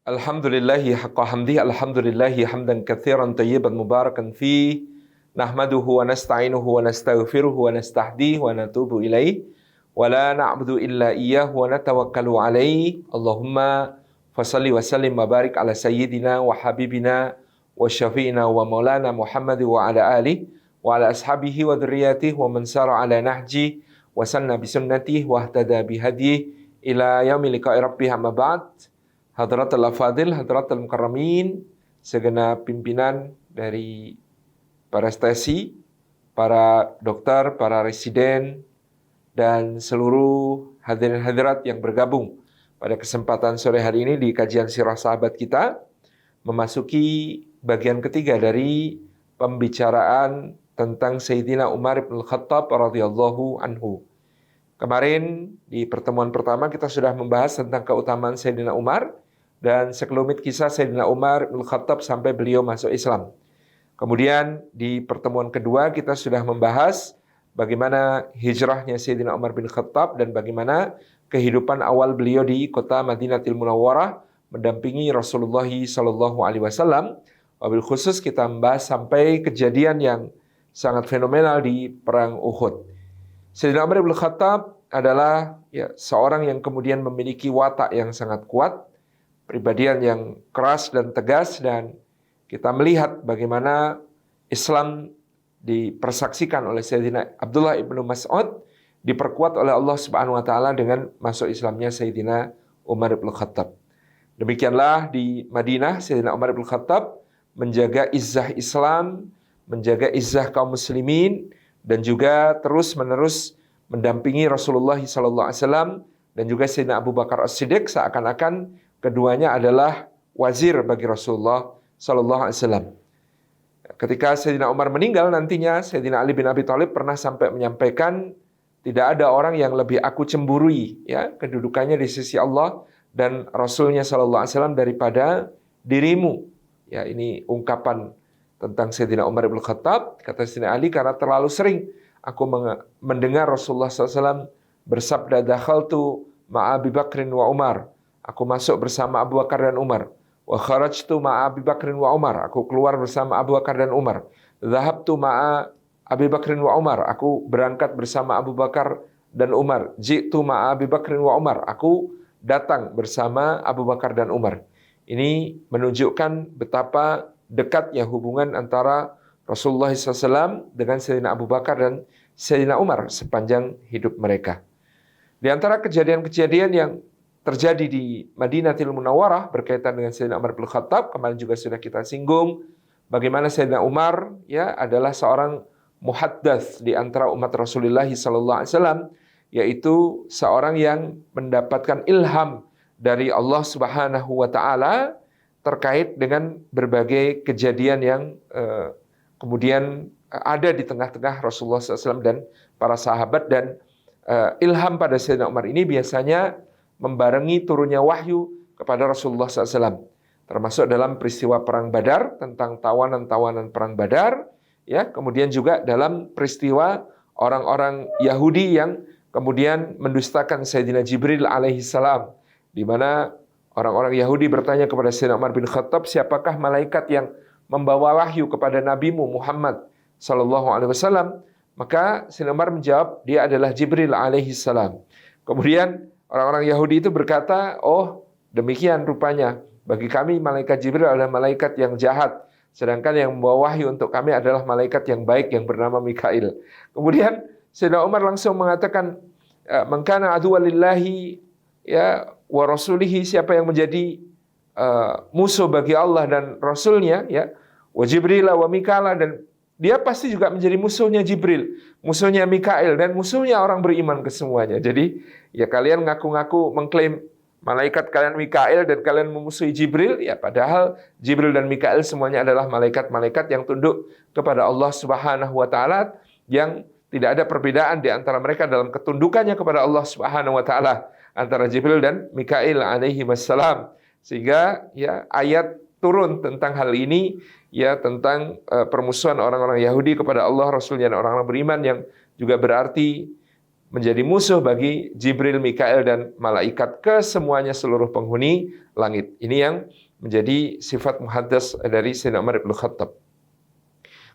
Alhamdulillahi haqqa hamdi, alhamdulillahi hamdan katsiran tayyiban mubarakan fi nahmaduhu wa nasta'inuhu wa nastaghfiruhu wa nastahdihi wa natubu ilaih wa la na'budu illa iyyahu wa natawakkalu alaih. Allahumma fasalli wa sallim wa barik ala sayyidina wa habibina wa syafi'ina wa maulana Muhammad wa ala alihi wa ala ashabihi wa dzurriyyatihi wa man sara ala nahji wa sanna bi sunnatihi wa ihtada bi hadihi ila yaumil liqa'i rabbih, amma ba'd. Hadratul Afadil, Hadratul Mukarramin, segenap pimpinan dari para stesi, para dokter, para residen, dan seluruh hadirin hadirat yang bergabung pada kesempatan sore hari ini di kajian sirah sahabat kita, memasuki bagian ketiga dari pembicaraan tentang Sayyidina Umar bin Khattab radhiyallahu anhu. Kemarin di pertemuan pertama kita sudah membahas tentang keutamaan Sayyidina Umar dan sekelumit kisah Sayyidina Umar bin Khattab sampai beliau masuk Islam. Kemudian di pertemuan kedua kita sudah membahas bagaimana hijrahnya Sayyidina Umar bin Khattab dan bagaimana kehidupan awal beliau di kota Madinatul Munawwarah mendampingi Rasulullah sallallahu alaihi wasallam. Wabil khusus kita membahas sampai kejadian yang sangat fenomenal di perang Uhud. Sayyidina Umar bin Khattab adalah seorang yang kemudian memiliki watak yang sangat kuat, pribadian yang keras dan tegas, dan kita melihat bagaimana Islam dipersaksikan oleh Sayyidina Abdullah ibnu Mas'ud, diperkuat oleh Allah Subhanahu wa taala dengan masuk Islamnya Sayyidina Umar bin Khattab. Demikianlah di Madinah Sayyidina Umar bin Khattab menjaga izzah Islam, menjaga izzah kaum muslimin, dan juga terus-menerus mendampingi Rasulullah SAW dan juga Sayyidina Abu Bakar As-Siddiq, seakan-akan keduanya adalah wazir bagi Rasulullah SAW. Ketika Sayyidina Umar meninggal nantinya, Sayyidina Ali bin Abi Thalib pernah sampai menyampaikan, tidak ada orang yang lebih aku cemburui kedudukannya di sisi Allah dan Rasulnya SAW daripada dirimu. Ini ungkapan tentang Sayyidina Umar bin Khattab. Kata Sayyidina Ali, karena terlalu sering aku mendengar Rasulullah SAW bersabda, dakhaltu ma'a Abi Bakrin wa Umar. Aku masuk bersama Abu Bakar dan Umar. Wa kharajtu ma'a Abi Bakrin wa Umar. Aku keluar bersama Abu Bakar dan Umar. Dhahabtu ma'a Abi Bakrin wa Umar. Aku berangkat bersama Abu Bakar dan Umar. Ji'tu ma'a Abi Bakrin wa Umar. Aku datang bersama Abu Bakar dan Umar. Ini menunjukkan betapa dekatnya hubungan antara Rasulullah SAW dengan Sayyidina Abu Bakar dan Sayyidina Umar sepanjang hidup mereka. Di antara kejadian-kejadian yang terjadi di Madinatul Munawwarah berkaitan dengan Sayyidina Umar bin Khattab, kemarin juga sudah kita singgung bagaimana Sayyidina Umar adalah seorang muhaddats di antara umat Rasulullah SAW, yaitu seorang yang mendapatkan ilham dari Allah Subhanahu wa taala terkait dengan berbagai kejadian yang kemudian ada di tengah-tengah Rasulullah SAW dan para sahabat, dan ilham pada Sayyidina Umar ini biasanya membarengi turunnya wahyu kepada Rasulullah SAW, termasuk dalam peristiwa perang Badar, tentang tawanan-tawanan perang Badar, kemudian juga dalam peristiwa orang-orang Yahudi yang kemudian mendustakan Sayyidina Jibril alaihissalam, di mana orang-orang Yahudi bertanya kepada Sayyidina Umar bin Khattab, siapakah malaikat yang membawa wahyu kepada nabimu Muhammad sallallahu alaihi wasallam? Maka Sayyidina Umar menjawab, dia adalah Jibril alaihissalam. Kemudian orang-orang Yahudi itu berkata, oh demikian rupanya, bagi kami malaikat Jibril adalah malaikat yang jahat, sedangkan yang membawa wahyu untuk kami adalah malaikat yang baik yang bernama Mikail. Kemudian Sayyidina Umar langsung mengatakan, man kana aduwwan lillahi wa rasulihi, siapa yang menjadi musuh bagi Allah dan Rasulnya, wa Jibril wa Mikail, dan dia pasti juga menjadi musuhnya Jibril, musuhnya Mikail, dan musuhnya orang beriman kesemuanya. Jadi kalian ngaku-ngaku mengklaim malaikat kalian Mikail dan kalian memusuhi Jibril, padahal Jibril dan Mikail semuanya adalah malaikat-malaikat yang tunduk kepada Allah Subhanahu wa taala, yang tidak ada perbedaan di antara mereka dalam ketundukannya kepada Allah Subhanahu wa taala antara Jibril dan Mikail alaihi wassalam. Sehingga ayat turun tentang hal ini, tentang permusuhan orang-orang Yahudi kepada Allah, Rasulnya, dan orang-orang beriman, yang juga berarti menjadi musuh bagi Jibril, Mikail, dan malaikat kesemuanya seluruh penghuni langit. Ini yang menjadi sifat muhaddas dari Sayyidina Umar bin Khattab.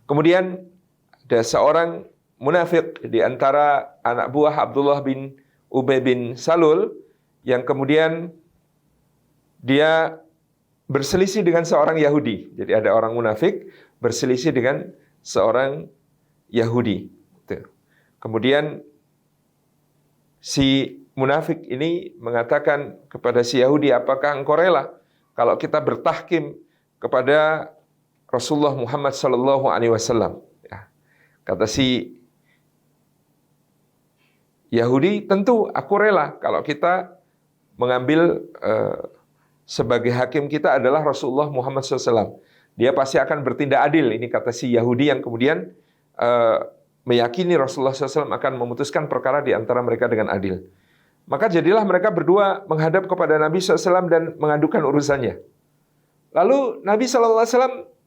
Kemudian ada seorang munafik di antara anak buah Abdullah bin Ubay bin Salul yang kemudian dia berselisih dengan seorang Yahudi. Jadi ada orang munafik berselisih dengan seorang Yahudi. Kemudian si munafik ini mengatakan kepada si Yahudi, apakah engkau rela kalau kita bertahkim kepada Rasulullah Muhammad sallallahu alaihi wasallam? Ya. Kata si Yahudi, tentu aku rela kalau kita mengambil sebagai hakim kita adalah Rasulullah Muhammad SAW. Dia pasti akan bertindak adil. Ini kata si Yahudi yang kemudian meyakini Rasulullah SAW akan memutuskan perkara di antara mereka dengan adil. Maka jadilah mereka berdua menghadap kepada Nabi SAW dan mengadukan urusannya. Lalu Nabi SAW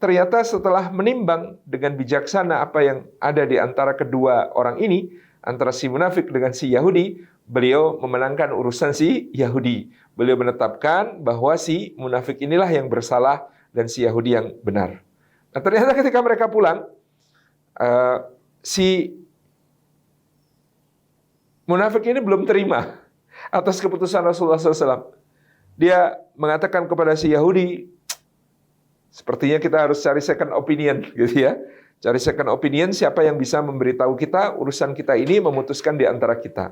ternyata setelah menimbang dengan bijaksana apa yang ada di antara kedua orang ini, antara si munafik dengan si Yahudi, beliau memenangkan urusan si Yahudi. Beliau menetapkan bahwa si munafik inilah yang bersalah dan si Yahudi yang benar. Nah, ternyata ketika mereka pulang, si munafik ini belum terima atas keputusan Rasulullah SAW. Dia mengatakan kepada si Yahudi, sepertinya kita harus cari second opinion, gitu ya. Cari second opinion, siapa yang bisa memberitahu kita urusan kita ini, memutuskan di antara kita.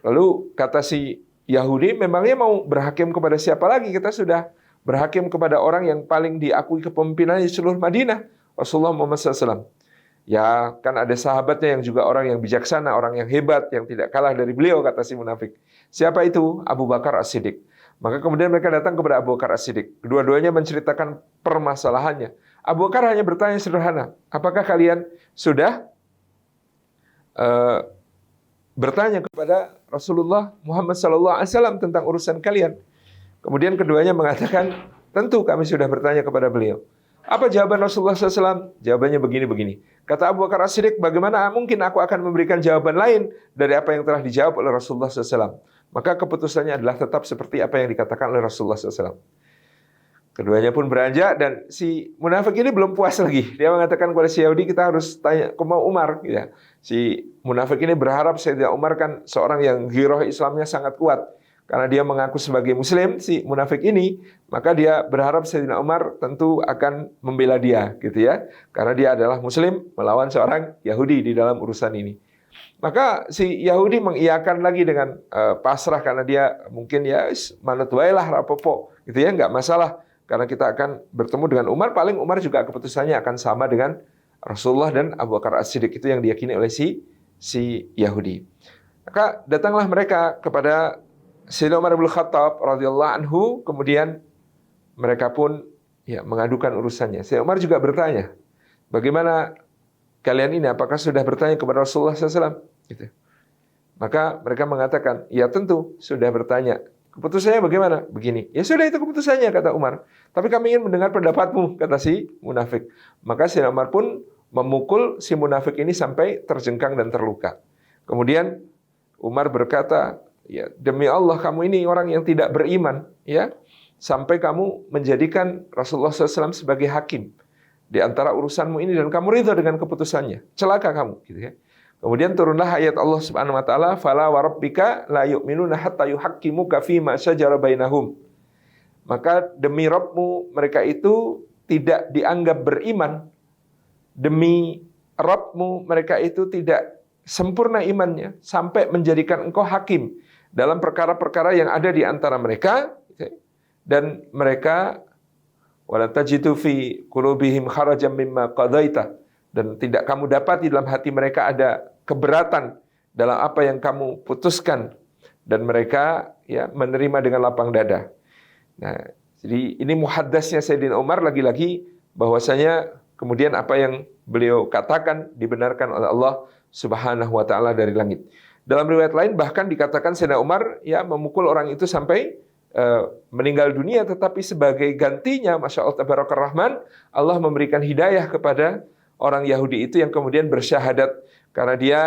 Lalu kata si Yahudi, memangnya mau berhakim kepada siapa lagi? Kita sudah berhakim kepada orang yang paling diakui kepemimpinannya di seluruh Madinah, Rasulullah Muhammad SAW. Ya, kan ada sahabatnya yang juga orang yang bijaksana, orang yang hebat, yang tidak kalah dari beliau, kata si munafik. Siapa itu? Abu Bakar As-Siddiq. Maka kemudian mereka datang kepada Abu Bakar As-Siddiq. Kedua-duanya menceritakan permasalahannya. Abu Bakar hanya bertanya sederhana, apakah kalian sudah bertanya kepada Rasulullah Muhammad SAW tentang urusan kalian? Kemudian keduanya mengatakan, tentu kami sudah bertanya kepada beliau. Apa jawaban Rasulullah SAW? Jawabannya begini-begini. Kata Abu Bakar As-Siddiq, bagaimana mungkin aku akan memberikan jawaban lain dari apa yang telah dijawab oleh Rasulullah SAW? Maka keputusannya adalah tetap seperti apa yang dikatakan oleh Rasulullah SAW. Keduanya pun beranjak dan si munafik ini belum puas lagi. Dia mengatakan kepada si Yahudi, kita harus tanya ke Umar. Ya. Si munafik ini berharap Sayyidina Umar kan seorang yang ghirah Islamnya sangat kuat. Karena dia mengaku sebagai Muslim, si munafik ini, maka dia berharap Sayyidina Umar tentu akan membela dia, gitu ya. Karena dia adalah Muslim melawan seorang Yahudi di dalam urusan ini. Maka si Yahudi mengiyakan lagi dengan pasrah karena dia mungkin ya manut wae lah rapopo, gitu ya, nggak masalah. Karena kita akan bertemu dengan Umar, paling Umar juga keputusannya akan sama dengan Rasulullah dan Abu Bakar As-Siddiq, itu yang diyakini oleh si Yahudi. Maka datanglah mereka kepada Sayyidina Umar bin Khattab radhiyallahu anhu, kemudian mereka pun ya mengadukan urusannya. Sayyidina Umar juga bertanya, bagaimana kalian ini, apakah sudah bertanya kepada Rasulullah SAW? Gitu. Maka mereka mengatakan, ya tentu sudah bertanya. Keputusannya bagaimana? Begini. Ya sudah, itu keputusannya, kata Umar. Tapi kami ingin mendengar pendapatmu, kata si munafik. Maka Sayyidina Umar pun memukul si munafik ini sampai terjengkang dan terluka. Kemudian Umar berkata, ya demi Allah kamu ini orang yang tidak beriman, ya, sampai kamu menjadikan Rasulullah SAW sebagai hakim di antara urusanmu ini dan kamu ridha dengan keputusannya. Celaka kamu, gitu ya. Kemudian turunlah ayat Allah Subhanahu wa taala, "Fala wa rabbika la yu'minuna hatta yuhaqqimuka fima syajara bainahum." Maka demi Rabbmu mereka itu tidak dianggap beriman. Demi Rabbmu mereka itu tidak sempurna imannya sampai menjadikan engkau hakim dalam perkara-perkara yang ada di antara mereka, dan mereka wala tajidu fi qulubihim kharajan mimma qadaita, dan tidak kamu dapat di dalam hati mereka ada keberatan dalam apa yang kamu putuskan, dan mereka ya menerima dengan lapang dada. Nah, jadi ini muhaddasnya Sayyidina Umar lagi-lagi bahwasanya kemudian apa yang beliau katakan dibenarkan oleh Allah Subhanahu wa taala dari langit. Dalam riwayat lain bahkan dikatakan Sayyidina Umar ya memukul orang itu sampai meninggal dunia, tetapi sebagai gantinya, Masya Allah Tabarakar Rahman, Allah memberikan hidayah kepada orang Yahudi itu yang kemudian bersyahadat karena dia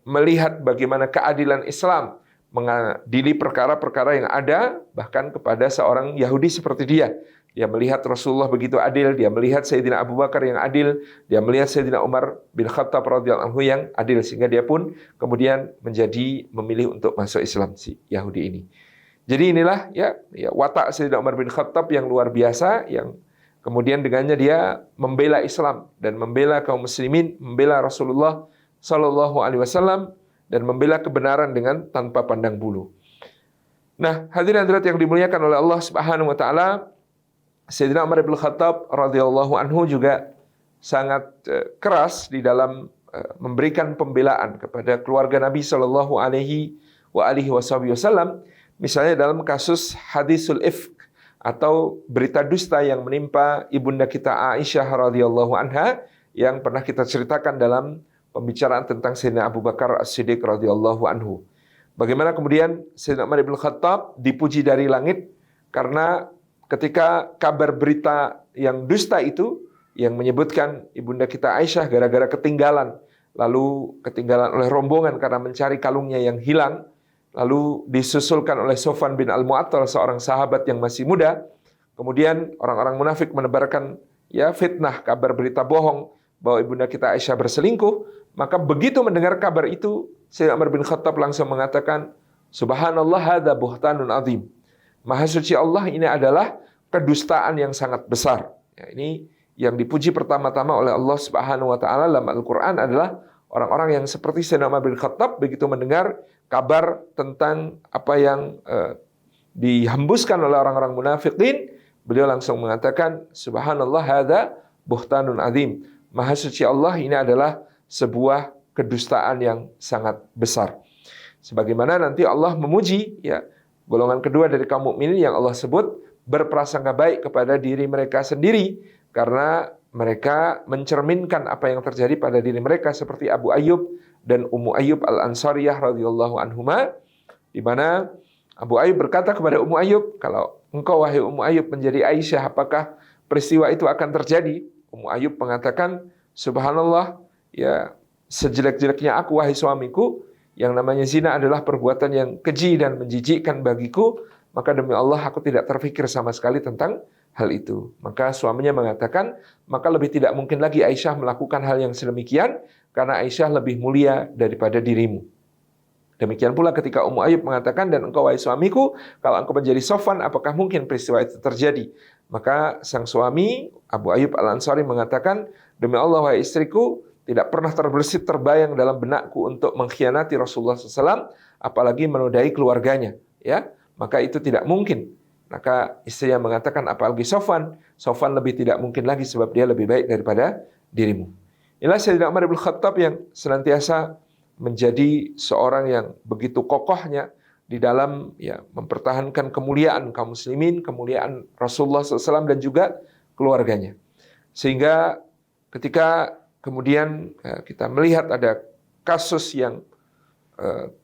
melihat bagaimana keadilan Islam mengadili perkara-perkara yang ada bahkan kepada seorang Yahudi seperti dia. Dia melihat Rasulullah begitu adil, dia melihat Sayyidina Abu Bakar yang adil, dia melihat Sayyidina Umar bin Khattab radhiyallahu anhu yang adil, sehingga dia pun kemudian menjadi memilih untuk masuk Islam, si Yahudi ini. Jadi inilah ya watak Sayyidina Umar bin Khattab yang luar biasa, yang kemudian dengannya dia membela Islam dan membela kaum muslimin, membela Rasulullah sallallahu alaihi wasallam dan membela kebenaran dengan tanpa pandang bulu. Nah, hadirin hadirat yang dimuliakan oleh Allah Subhanahu wa taala, Sayyidina Umar bin Khattab radhiyallahu anhu juga sangat keras di dalam memberikan pembelaan kepada keluarga Nabi sallallahu alaihi wasallam. Misalnya dalam kasus hadisul ifk atau berita dusta yang menimpa ibunda kita Aisyah radhiyallahu anha yang pernah kita ceritakan dalam pembicaraan tentang Sayyidina Abu Bakar As-Siddiq radhiyallahu anhu. Bagaimana kemudian Sayyidina Umar bin Khattab dipuji dari langit karena ketika kabar berita yang dusta itu yang menyebutkan ibunda kita Aisyah gara-gara ketinggalan, lalu ketinggalan oleh rombongan karena mencari kalungnya yang hilang, lalu disusulkan oleh Sofwan bin Al-Mu'attal, seorang sahabat yang masih muda. Kemudian orang-orang munafik menebarkan fitnah, kabar berita bohong bahwa ibunda kita Aisyah berselingkuh. Maka begitu mendengar kabar itu, Sayyidina Umar bin Khattab langsung mengatakan, Subhanallah, hadza buhtanun azim. Maha suci Allah, ini adalah kedustaan yang sangat besar. Ya, ini yang dipuji pertama-tama oleh Allah Subhanahu wa taala dalam Al-Qur'an adalah orang-orang yang seperti Sayyidina Umar bin Khattab begitu mendengar kabar tentang apa yang dihembuskan oleh orang-orang munafikin, beliau langsung mengatakan, Subhanallah, hadza buhtanun azim. Maha suci Allah, ini adalah sebuah kedustaan yang sangat besar. Sebagaimana nanti Allah memuji golongan kedua dari kaum mukminin yang Allah sebut berprasangka baik kepada diri mereka sendiri karena mereka mencerminkan apa yang terjadi pada diri mereka, seperti Abu Ayyub dan Ummu Ayyub Al-Ansariyah radhiyallahu anhuma, di mana Abu Ayyub berkata kepada Ummu Ayyub, kalau engkau wahai Ummu Ayyub menjadi Aisyah, apakah peristiwa itu akan terjadi? Ummu Ayyub mengatakan, Subhanallah, ya sejelek-jeleknya aku wahai suamiku, yang namanya zina adalah perbuatan yang keji dan menjijikkan bagiku, maka demi Allah aku tidak terfikir sama sekali tentang hal itu. Maka suaminya mengatakan, maka lebih tidak mungkin lagi Aisyah melakukan hal yang sedemikian, karena Aisyah lebih mulia daripada dirimu. Demikian pula ketika Ummu Ayyub mengatakan, dan engkau wahai suamiku, kalau engkau menjadi Sofwan, apakah mungkin peristiwa itu terjadi? Maka sang suami, Abu Ayyub Al-Ansari mengatakan, demi Allah wahai istriku, tidak pernah terbersit terbayang dalam benakku untuk mengkhianati Rasulullah SAW, apalagi menodai keluarganya. Ya, maka itu tidak mungkin. Maka istrinya mengatakan, apalagi Sofwan lebih tidak mungkin lagi sebab dia lebih baik daripada dirimu. Inilah Sayyidina Umar bin Khattab yang senantiasa menjadi seorang yang begitu kokohnya di dalam mempertahankan kemuliaan kaum muslimin, kemuliaan Rasulullah SAW dan juga keluarganya. Sehingga ketika kemudian kita melihat ada kasus yang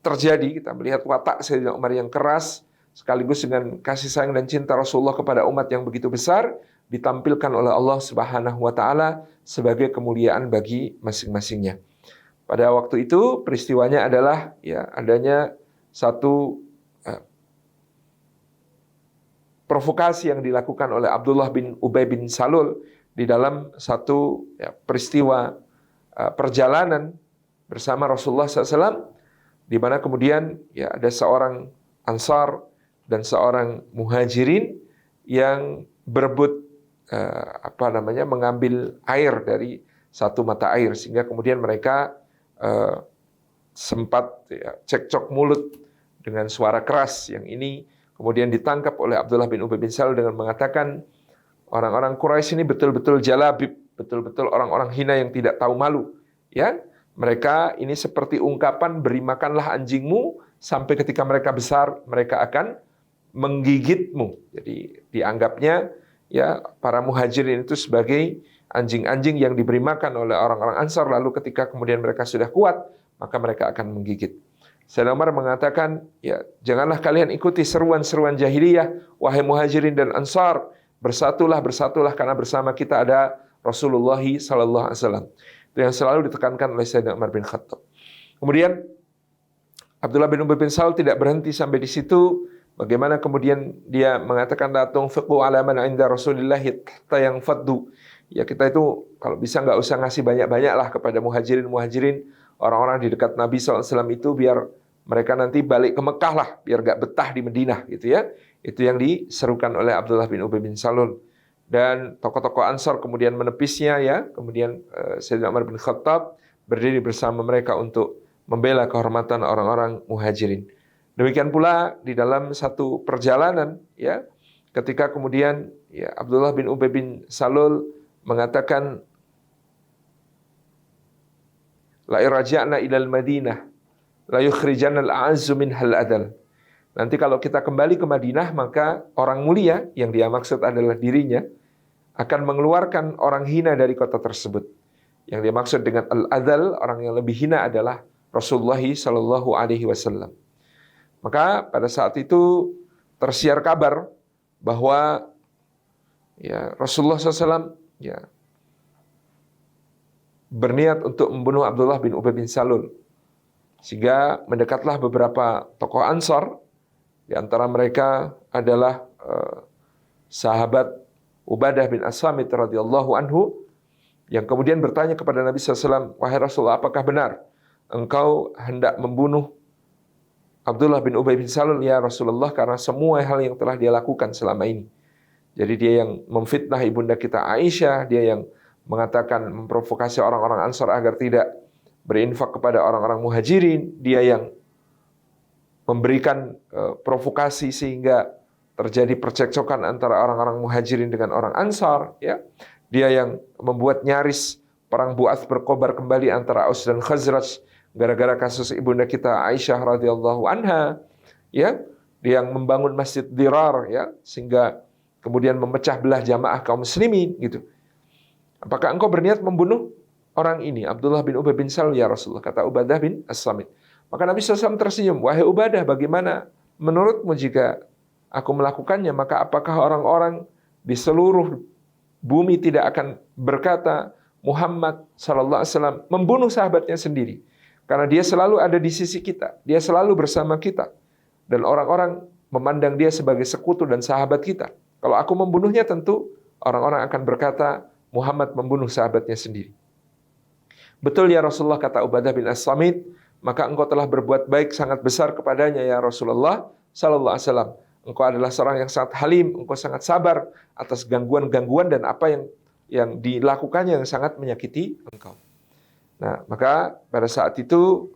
terjadi, kita melihat watak Sayyidina Umar yang keras, sekaligus dengan kasih sayang dan cinta Rasulullah kepada umat yang begitu besar, ditampilkan oleh Allah Subhanahu wa taala sebagai kemuliaan bagi masing-masingnya. Pada waktu itu peristiwanya adalah adanya satu provokasi yang dilakukan oleh Abdullah bin Ubay bin Salul di dalam satu peristiwa perjalanan bersama Rasulullah SAW, di mana kemudian ada seorang Ansar dan seorang Muhajirin yang berebut mengambil air dari satu mata air, sehingga kemudian mereka sempat cekcok mulut dengan suara keras. Yang ini kemudian ditangkap oleh Abdullah bin Ubay bin Salul dengan mengatakan, orang-orang Quraisy ini betul-betul jalabib, betul-betul orang-orang hina yang tidak tahu malu. Ya, mereka ini seperti ungkapan beri makanlah anjingmu, sampai ketika mereka besar mereka akan menggigitmu. Jadi dianggapnya para muhajirin itu sebagai anjing-anjing yang diberi makan oleh orang-orang Ansar, lalu ketika kemudian mereka sudah kuat, maka mereka akan menggigit. Sayyidina Umar mengatakan, janganlah kalian ikuti seruan-seruan jahiliyah, wahai muhajirin dan Ansar, bersatulah karena bersama kita ada Rasulullah sallallahu alaihi wasallam. Itu yang selalu ditekankan oleh Sayyidina Umar bin Khattab. Kemudian Abdullah bin Ubay bin Salul tidak berhenti sampai di situ. Bagaimana kemudian dia mengatakan la tunfiqu ala man 'inda Rasulillah hatta yang faddu. Ya kita itu kalau bisa nggak usah ngasih banyak-banyak lah kepada muhajirin, orang-orang di dekat Nabi SAW itu, biar mereka nanti balik ke Mekah lah, biar nggak betah di Madinah gitu ya. Itu yang diserukan oleh Abdullah bin Ubay bin Salul. Dan tokoh-tokoh Ansar kemudian menepisnya ya. Kemudian Sayyidina Umar bin Khattab berdiri bersama mereka untuk membela kehormatan orang-orang muhajirin. Demikian pula di dalam satu perjalanan ya, ketika kemudian ya Abdullah bin Ubay bin Salul mengatakan la irja'na ilal Madinah la yukhrijanna al-a'azzu minhal adal. Nanti kalau kita kembali ke Madinah, maka orang mulia yang dia maksud adalah dirinya akan mengeluarkan orang hina dari kota tersebut. Yang dia maksud dengan al-adal, orang yang lebih hina adalah Rasulullah sallallahu alaihi wasallam. Maka pada saat itu tersiar kabar bahwa ya Rasulullah SAW ya berniat untuk membunuh Abdullah bin Ubay bin Salul. Sehingga mendekatlah beberapa tokoh Ansar. Di antara mereka adalah sahabat Ubadah bin As-Samit radhiyallahu anhu, yang kemudian bertanya kepada Nabi SAW, wahai Rasulullah, apakah benar engkau hendak membunuh Abdullah bin Ubay bin Salul ya Rasulullah, karena semua hal yang telah dia lakukan selama ini. Jadi dia yang memfitnah ibunda kita Aisyah, dia yang mengatakan memprovokasi orang-orang Ansar agar tidak berinfak kepada orang-orang muhajirin, dia yang memberikan provokasi sehingga terjadi percekcokan antara orang-orang muhajirin dengan orang Ansar, ya. Dia yang membuat nyaris perang Bu'ats berkobar kembali antara Aus dan Khazraj gara-gara kasus ibunda kita Aisyah radhiyallahu anha, ya. Dia yang membangun Masjid Dirar, ya, sehingga kemudian memecah belah jamaah kaum muslimin gitu. Apakah engkau berniat membunuh orang ini, Abdullah bin Ubay bin Salul ya Rasulullah, kata Ubadah bin As-Samit. Maka Nabi SAW tersenyum, wahai Ubadah, bagaimana menurutmu jika aku melakukannya? Maka apakah orang-orang di seluruh bumi tidak akan berkata Muhammad SAW membunuh sahabatnya sendiri? Karena dia selalu ada di sisi kita, dia selalu bersama kita, dan orang-orang memandang dia sebagai sekutu dan sahabat kita. Kalau aku membunuhnya, tentu orang-orang akan berkata Muhammad membunuh sahabatnya sendiri. Betul ya Rasulullah, kata Ubadah bin As-Samit, maka engkau telah berbuat baik sangat besar kepadanya ya Rasulullah sallallahu alaihi wasallam. Engkau adalah seorang yang sangat halim, engkau sangat sabar atas gangguan-gangguan dan apa yang dilakukannya yang sangat menyakiti engkau. Nah, maka pada saat itu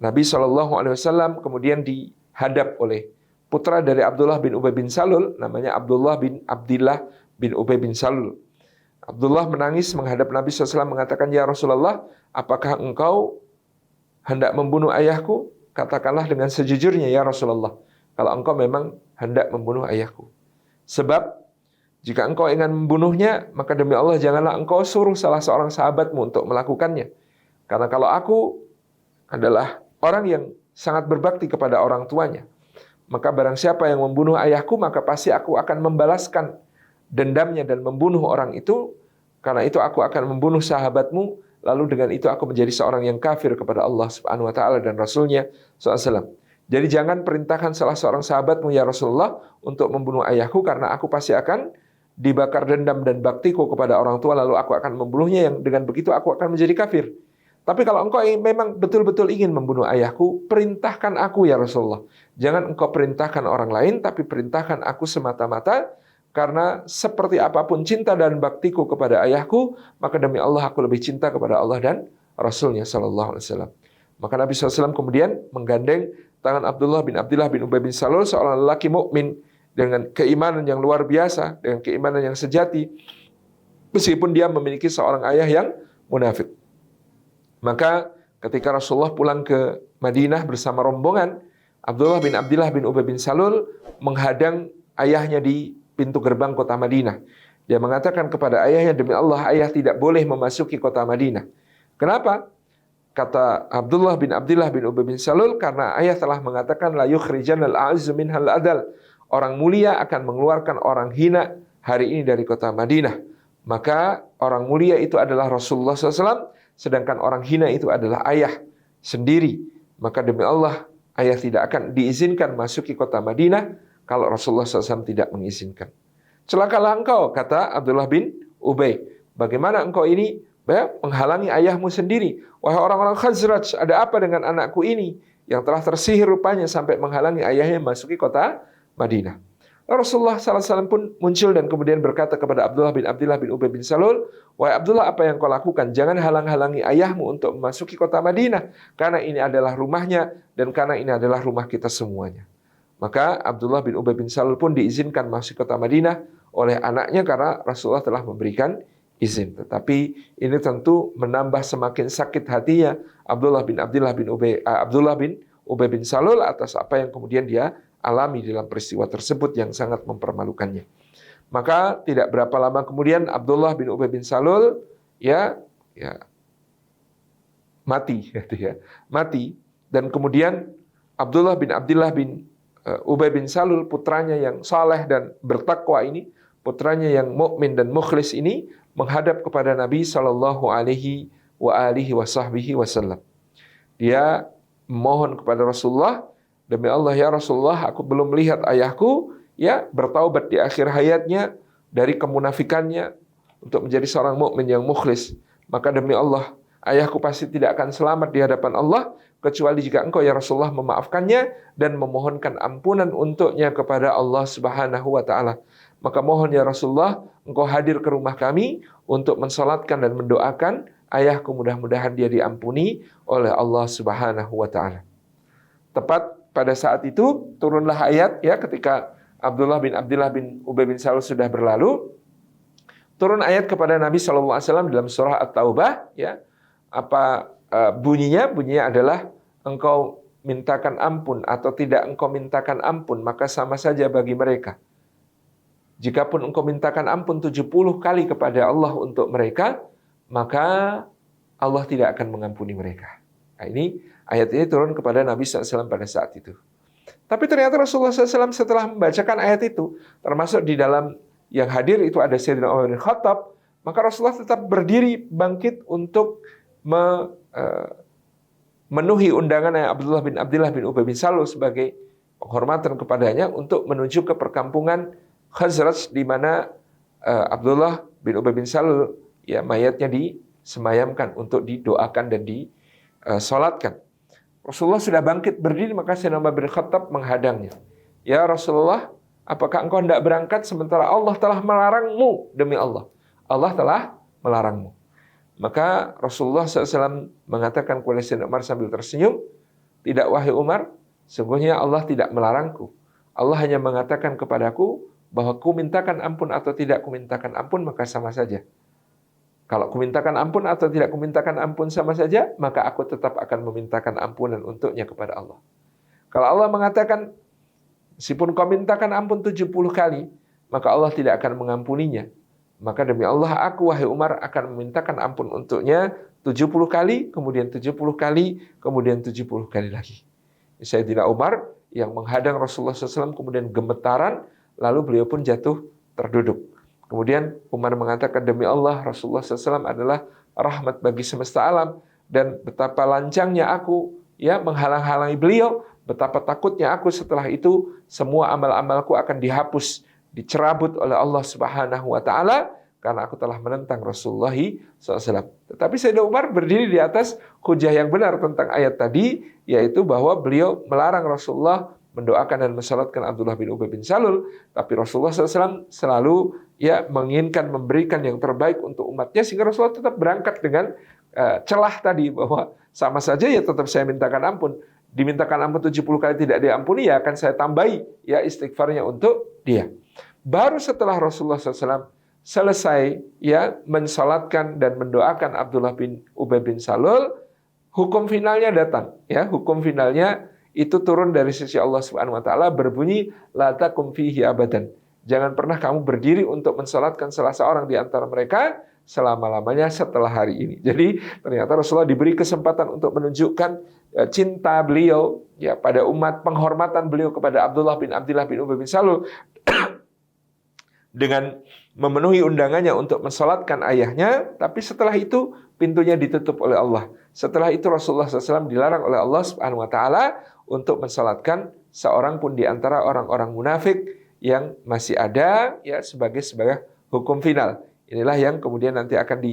Nabi SAW kemudian dihadap oleh putra dari Abdullah bin Ubay bin Salul, namanya Abdullah bin Ubay bin Salul. Abdullah menangis menghadap Nabi SAW mengatakan, ya Rasulullah, apakah engkau hendak membunuh ayahku? Katakanlah dengan sejujurnya ya Rasulullah, kalau engkau memang hendak membunuh ayahku. Sebab jika engkau ingin membunuhnya, maka demi Allah janganlah engkau suruh salah seorang sahabatmu untuk melakukannya. Karena kalau aku adalah orang yang sangat berbakti kepada orang tuanya, maka barang siapa yang membunuh ayahku, maka pasti aku akan membalaskan dendamnya dan membunuh orang itu. Karena itu aku akan membunuh sahabatmu, lalu dengan itu aku menjadi seorang yang kafir kepada Allah Subhanahu wa taala dan Rasulnya SAW. Jadi jangan perintahkan salah seorang sahabatmu ya Rasulullah untuk membunuh ayahku, karena aku pasti akan dibakar dendam dan baktiku kepada orang tua, lalu aku akan membunuhnya, yang dengan begitu aku akan menjadi kafir. Tapi kalau engkau memang betul-betul ingin membunuh ayahku, perintahkan aku ya Rasulullah. Jangan engkau perintahkan orang lain, tapi perintahkan aku semata-mata, karena seperti apapun cinta dan baktiku kepada ayahku, maka demi Allah aku lebih cinta kepada Allah dan Rasulnya sallallahu alaihi wasallam. Maka Nabi SAW kemudian menggandeng tangan Abdullah bin Ubay bin Salul, seorang lelaki mukmin dengan keimanan yang luar biasa, dengan keimanan yang sejati, meskipun dia memiliki seorang ayah yang munafik. Maka ketika Rasulullah pulang ke Madinah bersama rombongan, Abdullah bin Ubay bin Salul menghadang ayahnya di pintu gerbang kota Madinah. Dia mengatakan kepada ayahnya, demi Allah, ayah tidak boleh memasuki kota Madinah. Kenapa? Kata Abdullah bin Ubay bin Salul, karena ayah telah mengatakan la yukhrijanal a'azzu minhal adal. Orang mulia akan mengeluarkan orang hina hari ini dari kota Madinah. Maka orang mulia itu adalah Rasulullah SAW, sedangkan orang hina itu adalah ayah sendiri. Maka demi Allah, ayah tidak akan diizinkan masuki kota Madinah kalau Rasulullah SAW tidak mengizinkan. Celakalah engkau, kata Abdullah bin Ubay. Bagaimana engkau ini menghalangi ayahmu sendiri? Wahai orang-orang Khazraj, ada apa dengan anakku ini yang telah tersihir rupanya sampai menghalangi ayahnya masuki kota Madinah? Rasulullah SAW pun muncul dan kemudian berkata kepada Abdullah bin Ubay bin Salul, wahai Abdullah, apa yang kau lakukan? Jangan halang-halangi ayahmu untuk memasuki kota Madinah, karena ini adalah rumahnya dan karena ini adalah rumah kita semuanya. Maka Abdullah bin Ubay bin Salul pun diizinkan masuk kota Madinah oleh anaknya karena Rasulullah telah memberikan izin. Tetapi ini tentu menambah semakin sakit hatinya Abdullah bin Ubay bin Salul atas apa yang kemudian dia alami dalam peristiwa tersebut yang sangat mempermalukannya. Maka tidak berapa lama kemudian Abdullah bin Ubay bin Salul mati dan kemudian Abdullah bin Ubay bin Salul, putranya yang saleh dan bertakwa ini, putranya yang mukmin dan mukhlis ini menghadap kepada Nabi sallallahu alaihi wasallam. Dia memohon kepada Rasulullah, demi Allah ya Rasulullah, aku belum melihat ayahku bertaubat di akhir hayatnya dari kemunafikannya untuk menjadi seorang mukmin yang mukhlis. Maka demi Allah, ayahku pasti tidak akan selamat di hadapan Allah kecuali jika engkau ya Rasulullah memaafkannya dan memohonkan ampunan untuknya kepada Allah Subhanahu wa taala. Maka mohon ya Rasulullah, engkau hadir ke rumah kami untuk mensalatkan dan mendoakan ayahku, mudah-mudahan dia diampuni oleh Allah Subhanahu wa taala. Tepat pada saat itu turunlah ayat ketika Abdullah bin Ubay bin Salul sudah berlalu, turun ayat kepada Nabi sallallahu alaihi wasallam dalam surah At-Taubah bunyinya adalah engkau mintakan ampun atau tidak engkau mintakan ampun maka sama saja bagi mereka. Jikapun engkau mintakan ampun 70 kali kepada Allah untuk mereka, maka Allah tidak akan mengampuni mereka. Nah, ayat ini turun kepada Nabi SAW pada saat itu. Tapi ternyata Rasulullah SAW setelah membacakan ayat itu, termasuk di dalam yang hadir itu ada Sayyidina Umar bin Khattab, maka Rasulullah tetap berdiri bangkit untuk memenuhi undangan Abdullah bin Ubay bin Salul sebagai penghormatan kepadanya untuk menuju ke perkampungan Khazraj di mana Abdullah bin Ubay bin Salul mayatnya disemayamkan untuk didoakan dan disolatkan. Rasulullah sudah bangkit berdiri, maka Sayyidina Umar bin Khattab menghadangnya. Ya Rasulullah, apakah engkau hendak berangkat sementara Allah telah melarangmu? Demi Allah, Allah telah melarangmu. Maka Rasulullah SAW mengatakan kepada Sayyidina Umar sambil tersenyum, tidak wahai Umar, sungguhnya Allah tidak melarangku. Allah hanya mengatakan kepadaku bahwa ku mintakan ampun atau tidak ku mintakan ampun maka sama saja. Kalau ku mintakan ampun atau tidak ku mintakan ampun sama saja, maka aku tetap akan memintakan ampunan untuknya kepada Allah. Kalau Allah mengatakan, meskipun kau mintakan ampun 70 kali, maka Allah tidak akan mengampuninya. Maka demi Allah, aku wahai Umar akan memintakan ampun untuknya 70 kali, kemudian 70 kali, kemudian 70 kali lagi. Sayyidina Umar yang menghadang Rasulullah SAW kemudian gemetaran, lalu beliau pun jatuh terduduk. Kemudian Umar mengatakan, demi Allah, Rasulullah SAW adalah rahmat bagi semesta alam, dan betapa lancangnya aku menghalang-halangi beliau, betapa takutnya aku setelah itu semua amal-amalku akan dihapus, dicerabut oleh Allah Subhanahu wa taala karena aku telah menentang Rasulullah SAW. Tetapi Sayyidina Umar berdiri di atas hujah yang benar tentang ayat tadi, yaitu bahwa beliau melarang Rasulullah mendoakan dan mensalatkan Abdullah bin Ubay bin Salul, tapi Rasulullah SAW selalu menginginkan memberikan yang terbaik untuk umatnya, sehingga Rasulullah tetap berangkat dengan celah tadi bahwa sama saja tetap saya mintakan ampun. Dimintakan ampun 70 kali tidak diampuni, akan saya tambahi istighfarnya untuk dia. Baru setelah Rasulullah SAW selesai mensalatkan dan mendoakan Abdullah bin Ubay bin Salul, hukum finalnya datang. Hukum finalnya itu turun dari sisi Allah Subhanahu wa taala berbunyi la takum fihi abadan. Jangan pernah kamu berdiri untuk mensalatkan salah seorang di antara mereka selama-lamanya setelah hari ini. Jadi ternyata Rasulullah diberi kesempatan untuk menunjukkan cinta beliau pada umat, penghormatan beliau kepada Abdullah bin Ubay bin Salul dengan memenuhi undangannya untuk mensolatkan ayahnya, tapi setelah itu pintunya ditutup oleh Allah. Setelah itu Rasulullah SAW dilarang oleh Allah Subhanahu Wa Taala untuk mensolatkan seorang pun di antara orang-orang munafik yang masih ada, ya sebagai hukum final. Inilah yang kemudian nanti akan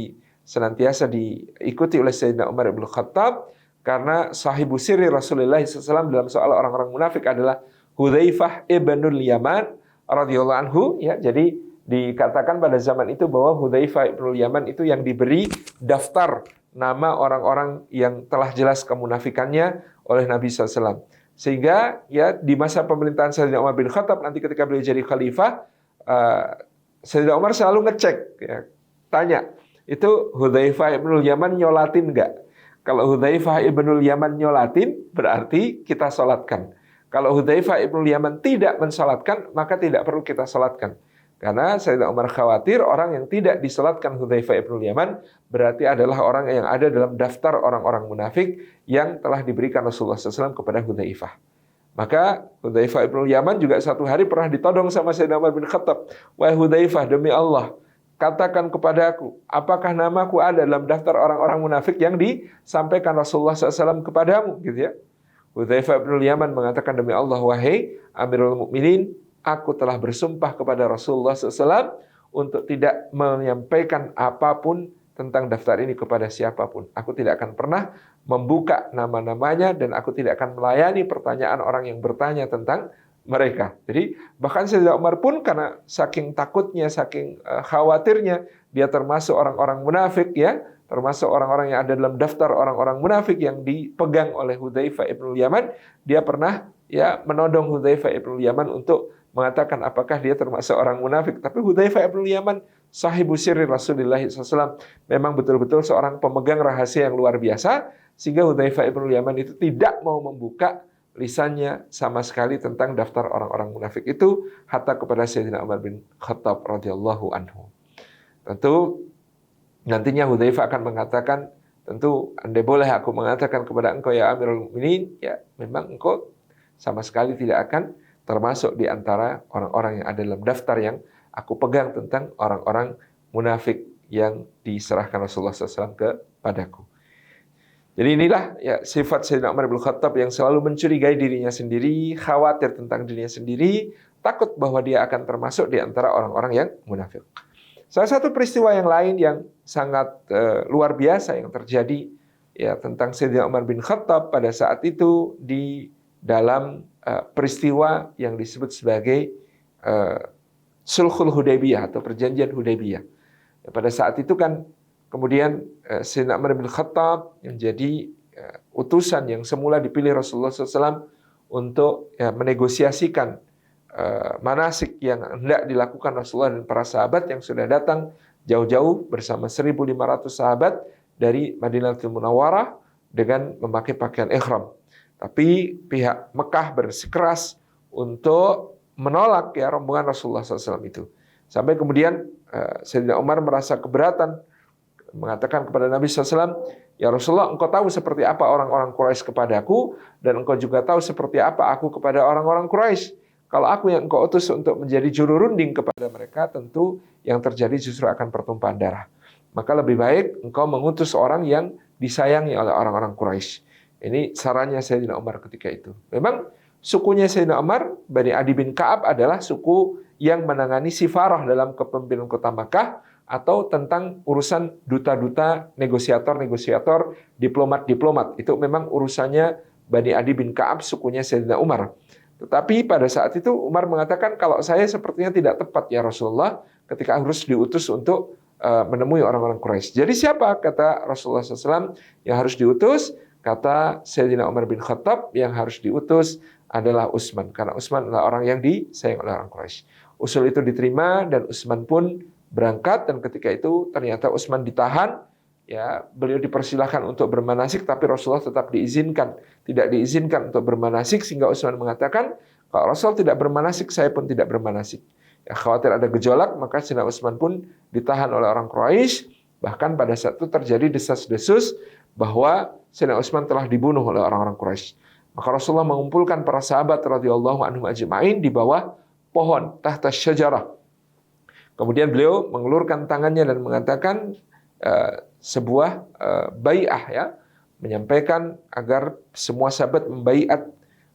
senantiasa diikuti oleh Sayyidina Umar bin Khattab, karena sahibu sirri Rasulullah SAW dalam soal orang-orang munafik adalah Hudzaifah ibnul Yaman radhiyallahu anhu, ya. Jadi dikatakan pada zaman itu bahwa Hudzaifah ibnul Yaman itu yang diberi daftar nama orang-orang yang telah jelas kemunafikannya oleh Nabi SAW. Sehingga ya di masa pemerintahan Sayyidina Umar bin Khattab nanti ketika beliau jadi khalifah, Sayyidina Umar selalu ngecek, ya, tanya, itu Hudzaifah ibnul Yaman nyolatin enggak? Kalau Hudzaifah ibnul Yaman nyolatin, berarti kita sholatkan. Kalau Hudzaifah ibnul Yaman tidak mensolatkan, maka tidak perlu kita solatkan. Karena Sayyidina Umar khawatir orang yang tidak disolatkan Hudzaifah ibnul Yaman berarti adalah orang yang ada dalam daftar orang-orang munafik yang telah diberikan Rasulullah SAW kepada Hudzaifah. Maka Hudzaifah ibnul Yaman juga satu hari pernah ditodong sama Sayyidina Umar bin Khattab. Wahai Hudzaifah, demi Allah, katakan kepadaku, apakah namaku ada dalam daftar orang-orang munafik yang disampaikan Rasulullah SAW kepadamu? Gitu ya. Hudzaifah ibnul Yaman mengatakan, demi Allah, wahai Amirul Mukminin, aku telah bersumpah kepada Rasulullah SAW untuk tidak menyampaikan apapun tentang daftar ini kepada siapapun. Aku tidak akan pernah membuka nama-namanya dan aku tidak akan melayani pertanyaan orang yang bertanya tentang mereka. Jadi bahkan Sayyidina Umar pun karena saking takutnya, saking khawatirnya, dia termasuk orang-orang munafik, ya, termasuk orang-orang yang ada dalam daftar orang-orang munafik yang dipegang oleh Hudzaifah ibnul Yaman, dia pernah ya menodong Hudzaifah ibnul Yaman untuk mengatakan apakah dia termasuk orang munafik. Tapi Hudzaifah ibnul Yaman, sahibu sirri Rasulullah SAW, memang betul-betul seorang pemegang rahasia yang luar biasa, sehingga Hudzaifah ibnul Yaman itu tidak mau membuka lisannya sama sekali tentang daftar orang-orang munafik itu, hatta kepada Sayyidina Umar bin Khattab radhiyallahu anhu. Tentu nantinya Hudzaifah akan mengatakan, tentu andai boleh aku mengatakan kepada engkau ya Amirul Mukminin, ya memang engkau sama sekali tidak akan termasuk di antara orang-orang yang ada dalam daftar yang aku pegang tentang orang-orang munafik yang diserahkan Rasulullah SAW kepadaku. Jadi inilah ya sifat Sayyidina Umar bin Khattab yang selalu mencurigai dirinya sendiri, khawatir tentang dirinya sendiri, takut bahwa dia akan termasuk di antara orang-orang yang munafik. Salah satu peristiwa yang lain yang sangat luar biasa yang terjadi ya tentang Sayyidina Umar bin Khattab pada saat itu di dalam peristiwa yang disebut sebagai Sulhul Hudaybiyah atau Perjanjian Hudaybiyah. Ya, pada saat itu kan kemudian Sayyidina Umar bin Khattab yang jadi utusan yang semula dipilih Rasulullah SAW untuk ya, menegosiasikan manasik yang hendak dilakukan Rasulullah dan para sahabat yang sudah datang jauh-jauh bersama 1.500 sahabat dari Madinatul Munawwarah dengan memakai pakaian ihram. Tapi pihak Mekah bersikeras untuk menolak ya rombongan Rasulullah SAW itu. Sampai kemudian Sayyidina Umar merasa keberatan, mengatakan kepada Nabi SAW, ya Rasulullah, engkau tahu seperti apa orang-orang Quraisy kepadaku, dan engkau juga tahu seperti apa aku kepada orang-orang Quraisy. Kalau aku yang engkau utus untuk menjadi juru runding kepada mereka, tentu yang terjadi justru akan pertumpahan darah. Maka lebih baik engkau mengutus orang yang disayangi oleh orang-orang Quraisy. Ini sarannya Sayyidina Umar ketika itu. Memang sukunya Sayyidina Umar, Bani Adi bin Ka'ab adalah suku yang menangani sifarah dalam kepemimpinan kota Makkah atau tentang urusan duta-duta, negosiator-negosiator, diplomat-diplomat. Itu memang urusannya Bani Adi bin Ka'ab, sukunya Sayyidina Umar. Tetapi pada saat itu Umar mengatakan, kalau saya sepertinya tidak tepat ya Rasulullah ketika harus diutus untuk menemui orang-orang Quraisy. Jadi siapa, kata Rasulullah SAW, yang harus diutus? Kata Sayyidina Umar bin Khattab, yang harus diutus adalah Utsman. Karena Utsman adalah orang yang disayang oleh orang Quraisy. Usul itu diterima dan Utsman pun berangkat, dan ketika itu ternyata Utsman ditahan. Ya, beliau dipersilahkan untuk bermanasik, tapi Rasulullah tetap tidak diizinkan untuk bermanasik, sehingga Utsman mengatakan, kalau Rasul tidak bermanasik, saya pun tidak bermanasik. Ya, khawatir ada gejolak, maka Sayyidina Utsman pun ditahan oleh orang Quraisy. Bahkan pada saat itu terjadi desas-desus bahwa Sayyidina Utsman telah dibunuh oleh orang-orang Quraisy. Maka Rasulullah mengumpulkan para sahabat radhiyallahu anhum ajma'in di bawah pohon tahta syajarah. Kemudian beliau mengulurkan tangannya dan mengatakan sebuah bai'ah, ya, menyampaikan agar semua sahabat membaiat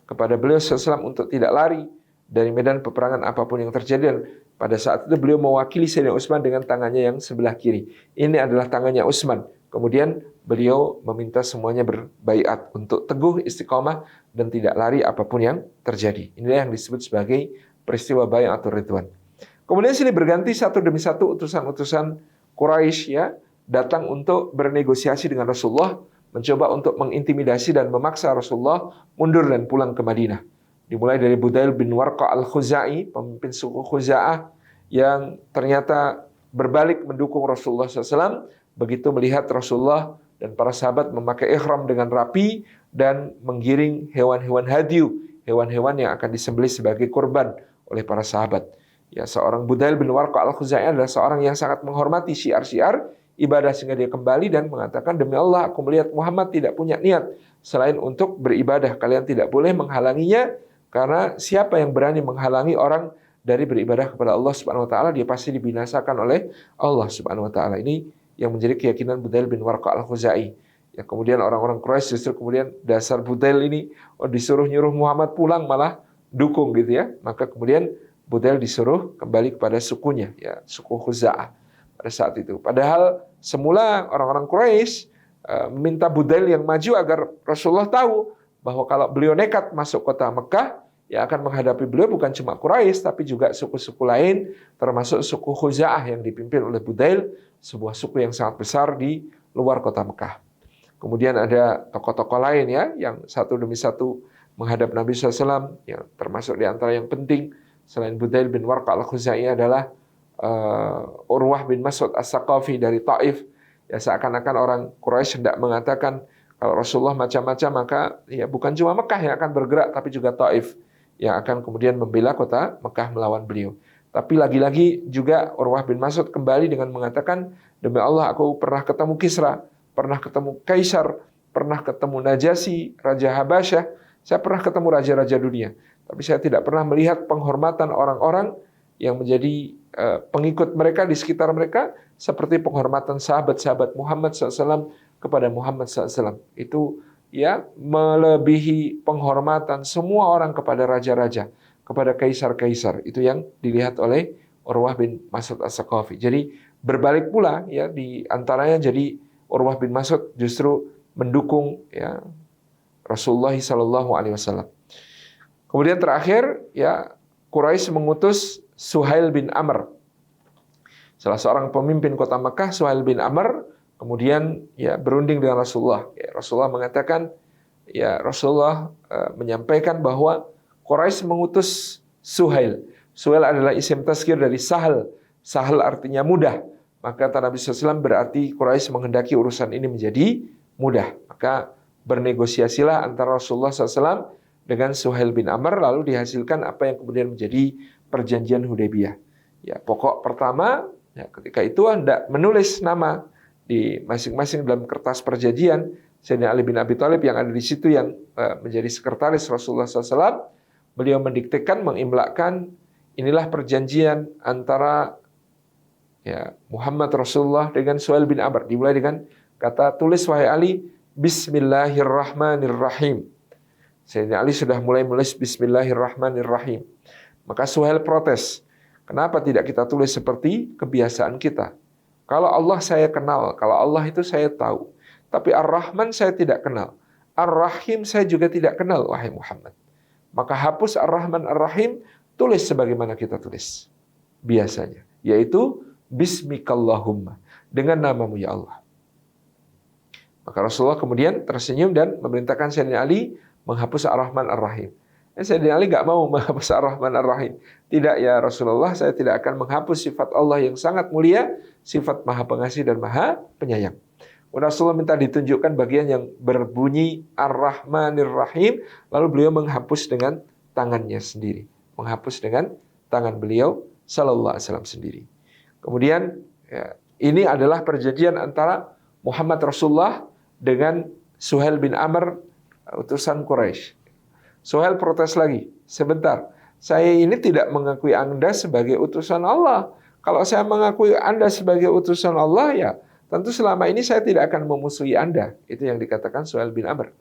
kepada beliau SAW untuk tidak lari dari medan peperangan apapun yang terjadi. Dan pada saat itu beliau mewakili Sayyidina Utsman dengan tangannya yang sebelah kiri. Ini adalah tangannya Utsman. Kemudian beliau meminta semuanya berbaiat untuk teguh istiqomah dan tidak lari apapun yang terjadi. Inilah yang disebut sebagai peristiwa bai'atur ridwan. Kemudian sini berganti satu demi satu utusan-utusan Quraisy, ya, datang untuk bernegosiasi dengan Rasulullah, mencoba untuk mengintimidasi dan memaksa Rasulullah mundur dan pulang ke Madinah. Dimulai dari Budail bin Warqa al-Khuzai, pemimpin suku Khuza'ah, yang ternyata berbalik mendukung Rasulullah SAW begitu melihat Rasulullah dan para sahabat memakai ihram dengan rapi dan menggiring hewan-hewan hadyu, hewan-hewan yang akan disembelih sebagai kurban oleh para sahabat. Ya, seorang Budail bin Warqa al-Khuzai adalah seorang yang sangat menghormati syiar-syiar ibadah, sehingga dia kembali dan mengatakan, demi Allah, aku melihat Muhammad tidak punya niat selain untuk beribadah. Kalian tidak boleh menghalanginya, karena siapa yang berani menghalangi orang dari beribadah kepada Allah Subhanahu wa taala, dia pasti dibinasakan oleh Allah Subhanahu wa taala. Ini yang menjadi keyakinan Budail bin Warqa al-Khuzai. Ya, kemudian orang-orang Quraisy justru kemudian dasar Budail ini disuruh nyuruh Muhammad pulang malah dukung gitu, ya. Maka kemudian Budail disuruh kembali kepada sukunya, ya, suku Khuza'ah pada saat itu. Padahal semula orang-orang Quraisy meminta Budail yang maju agar Rasulullah tahu bahwa kalau beliau nekat masuk kota Mekah, ya, akan menghadapi beliau bukan cuma Quraisy tapi juga suku-suku lain, termasuk suku Khuza'ah yang dipimpin oleh Budail, sebuah suku yang sangat besar di luar kota Mekah. Kemudian ada tokoh-tokoh lain, ya, yang satu demi satu menghadap Nabi SAW, yang termasuk di antara yang penting selain Budail bin Warqa al-Khuzai adalah Urwah bin Mas'ud as-Saqafi dari Taif. Ya, seakan-akan orang Quraisy hendak mengatakan kalau Rasulullah macam-macam, maka ya bukan cuma Mekah yang akan bergerak, tapi juga Taif yang akan kemudian membela kota Mekah melawan beliau. Tapi lagi-lagi juga Urwah bin Mas'ud kembali dengan mengatakan, demi Allah, aku pernah ketemu Kisra, pernah ketemu Kaisar, pernah ketemu Najasyi, Raja Habasyah, saya pernah ketemu raja-raja dunia. Tapi saya tidak pernah melihat penghormatan orang-orang yang menjadi pengikut mereka di sekitar mereka seperti penghormatan sahabat-sahabat Muhammad SAW kepada Muhammad SAW. Itu, ya, melebihi penghormatan semua orang kepada raja-raja, kepada kaisar-kaisar. Itu yang dilihat oleh Urwah bin Mas'ud as-Saqafi. Jadi berbalik pula, ya, di antaranya jadi Urwah bin Mas'ud justru mendukung, ya, Rasulullah SAW. Kemudian terakhir, ya, Quraisy mengutus Suhail bin Amr, salah seorang pemimpin kota Mekah. Suhail bin Amr kemudian, ya, berunding dengan Rasulullah. Ya, Rasulullah mengatakan, ya, Rasulullah menyampaikan bahwa Quraisy mengutus Suhail. Suhail adalah isim tazkir dari Sahal. Sahal artinya mudah. Maka kata Nabi SAW, berarti Quraisy menghendaki urusan ini menjadi mudah. Maka bernegosiasilah antara Rasulullah SAW dengan Suhail bin Amr, lalu dihasilkan apa yang kemudian menjadi perjanjian Hudaybiyah. Ya, pokok pertama, ya, ketika itu hendak menulis nama di masing-masing dalam kertas perjanjian. Sayyidina Ali bin Abi Thalib yang ada di situ, yang menjadi sekretaris Rasulullah SAW, beliau mendiktekan, mengimlakkan, inilah perjanjian antara, ya, Muhammad Rasulullah dengan Suhail bin Amr. Dimulai dengan kata, tulis wahai Ali, Bismillahirrahmanirrahim. Sayyidina Ali sudah mulai menulis Bismillahirrahmanirrahim. Maka Suhail protes, kenapa tidak kita tulis seperti kebiasaan kita? Kalau Allah saya kenal, kalau Allah itu saya tahu, tapi Ar-Rahman saya tidak kenal, Ar-Rahim saya juga tidak kenal, wahai Muhammad. Maka hapus Ar-Rahman Ar-Rahim, tulis sebagaimana kita tulis biasanya, yaitu Bismikallahumma, dengan namamu ya Allah. Maka Rasulullah kemudian tersenyum dan memerintahkan Sayyidina Ali menghapus Ar-Rahman Ar-Rahim. Sayyidina Ali nggak mau menghapus Ar-Rahman Ar-Rahim. Tidak, ya Rasulullah, saya tidak akan menghapus sifat Allah yang sangat mulia, sifat Maha Pengasih dan Maha Penyayang. Rasulullah minta ditunjukkan bagian yang berbunyi Ar-Rahmanir Rahim, lalu beliau menghapus dengan tangannya sendiri, menghapus dengan tangan beliau Sallallahu Alaihi Wasallam sendiri. Kemudian, ya, ini adalah perjanjian antara Muhammad Rasulullah dengan Suhail bin Amr, utusan Quraisy. Suhail protes lagi, sebentar, saya ini tidak mengakui Anda sebagai utusan Allah. Kalau saya mengakui Anda sebagai utusan Allah, ya tentu selama ini saya tidak akan memusuhi Anda. Itu yang dikatakan Suhail bin Amr.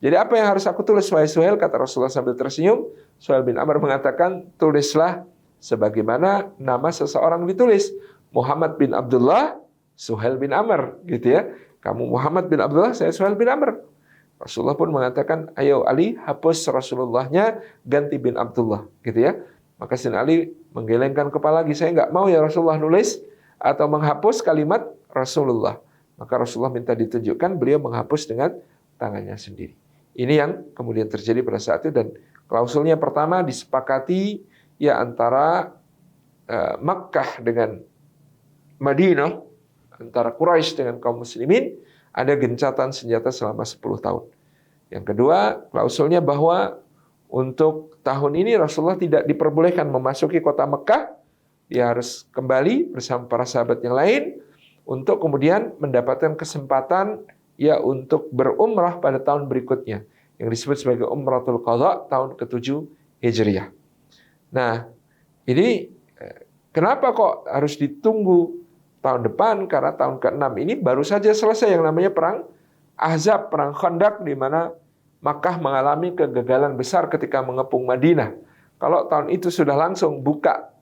Jadi apa yang harus aku tulis, wahai Suhail? Kata Rasulullah sambil tersenyum. Suhail bin Amr mengatakan, tulislah sebagaimana nama seseorang ditulis. Muhammad bin Abdullah, Suhail bin Amr. Gitu ya. Kamu Muhammad bin Abdullah, saya Suhail bin Amr. Rasulullah pun mengatakan, ayo Ali, hapus Rasulullahnya, ganti bin Abdullah. Gitu ya. Maka Sayyidina Ali menggelengkan kepala lagi. Saya nggak mau ya Rasulullah nulis atau menghapus kalimat Rasulullah. Maka Rasulullah minta ditunjukkan, beliau menghapus dengan tangannya sendiri. Ini yang kemudian terjadi pada saat itu, dan klausulnya pertama disepakati ya antara Makkah dengan Madinah, antara Quraisy dengan kaum muslimin, ada gencatan senjata selama 10 tahun. Yang kedua, klausulnya bahwa untuk tahun ini Rasulullah tidak diperbolehkan memasuki kota Mekah. Dia harus kembali bersama para sahabat yang lain untuk kemudian mendapatkan kesempatan ya untuk berumrah pada tahun berikutnya, yang disebut sebagai Umratul Qadha tahun ke-7 Hijriah. Nah, ini kenapa kok harus ditunggu tahun depan? Karena tahun ke-6 ini baru saja selesai yang namanya perang Ahzab, perang Khandaq, di mana Makkah mengalami kegagalan besar ketika mengepung Madinah. Kalau tahun itu sudah langsung buka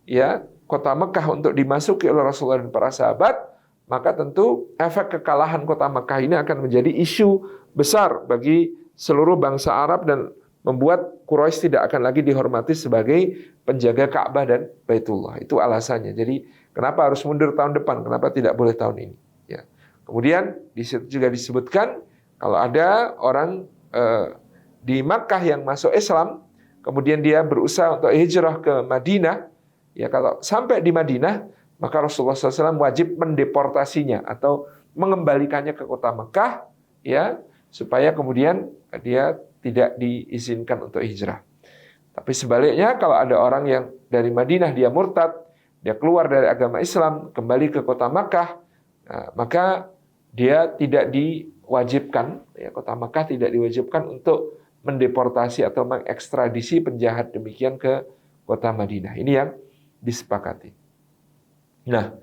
ya kota Mekah untuk dimasuki oleh Rasulullah dan para sahabat, maka tentu efek kekalahan kota Mekah ini akan menjadi isu besar bagi seluruh bangsa Arab dan membuat Quraisy tidak akan lagi dihormati sebagai penjaga Ka'bah dan Baitullah. Itu alasannya. Jadi kenapa harus mundur tahun depan? Kenapa tidak boleh tahun ini? Ya. Kemudian di situ juga disebutkan kalau ada orang di Makkah yang masuk Islam, kemudian dia berusaha untuk hijrah ke Madinah, ya kalau sampai di Madinah, maka Rasulullah SAW wajib mendeportasinya atau mengembalikannya ke kota Makkah, ya supaya kemudian dia tidak diizinkan untuk hijrah. Tapi sebaliknya, kalau ada orang yang dari Madinah dia murtad, dia keluar dari agama Islam, kembali ke kota Makkah, maka dia tidak diwajibkan, ya, kota Makkah tidak diwajibkan untuk mendeportasi atau mengekstradisi penjahat demikian ke kota Madinah. Ini yang disepakati. Nah,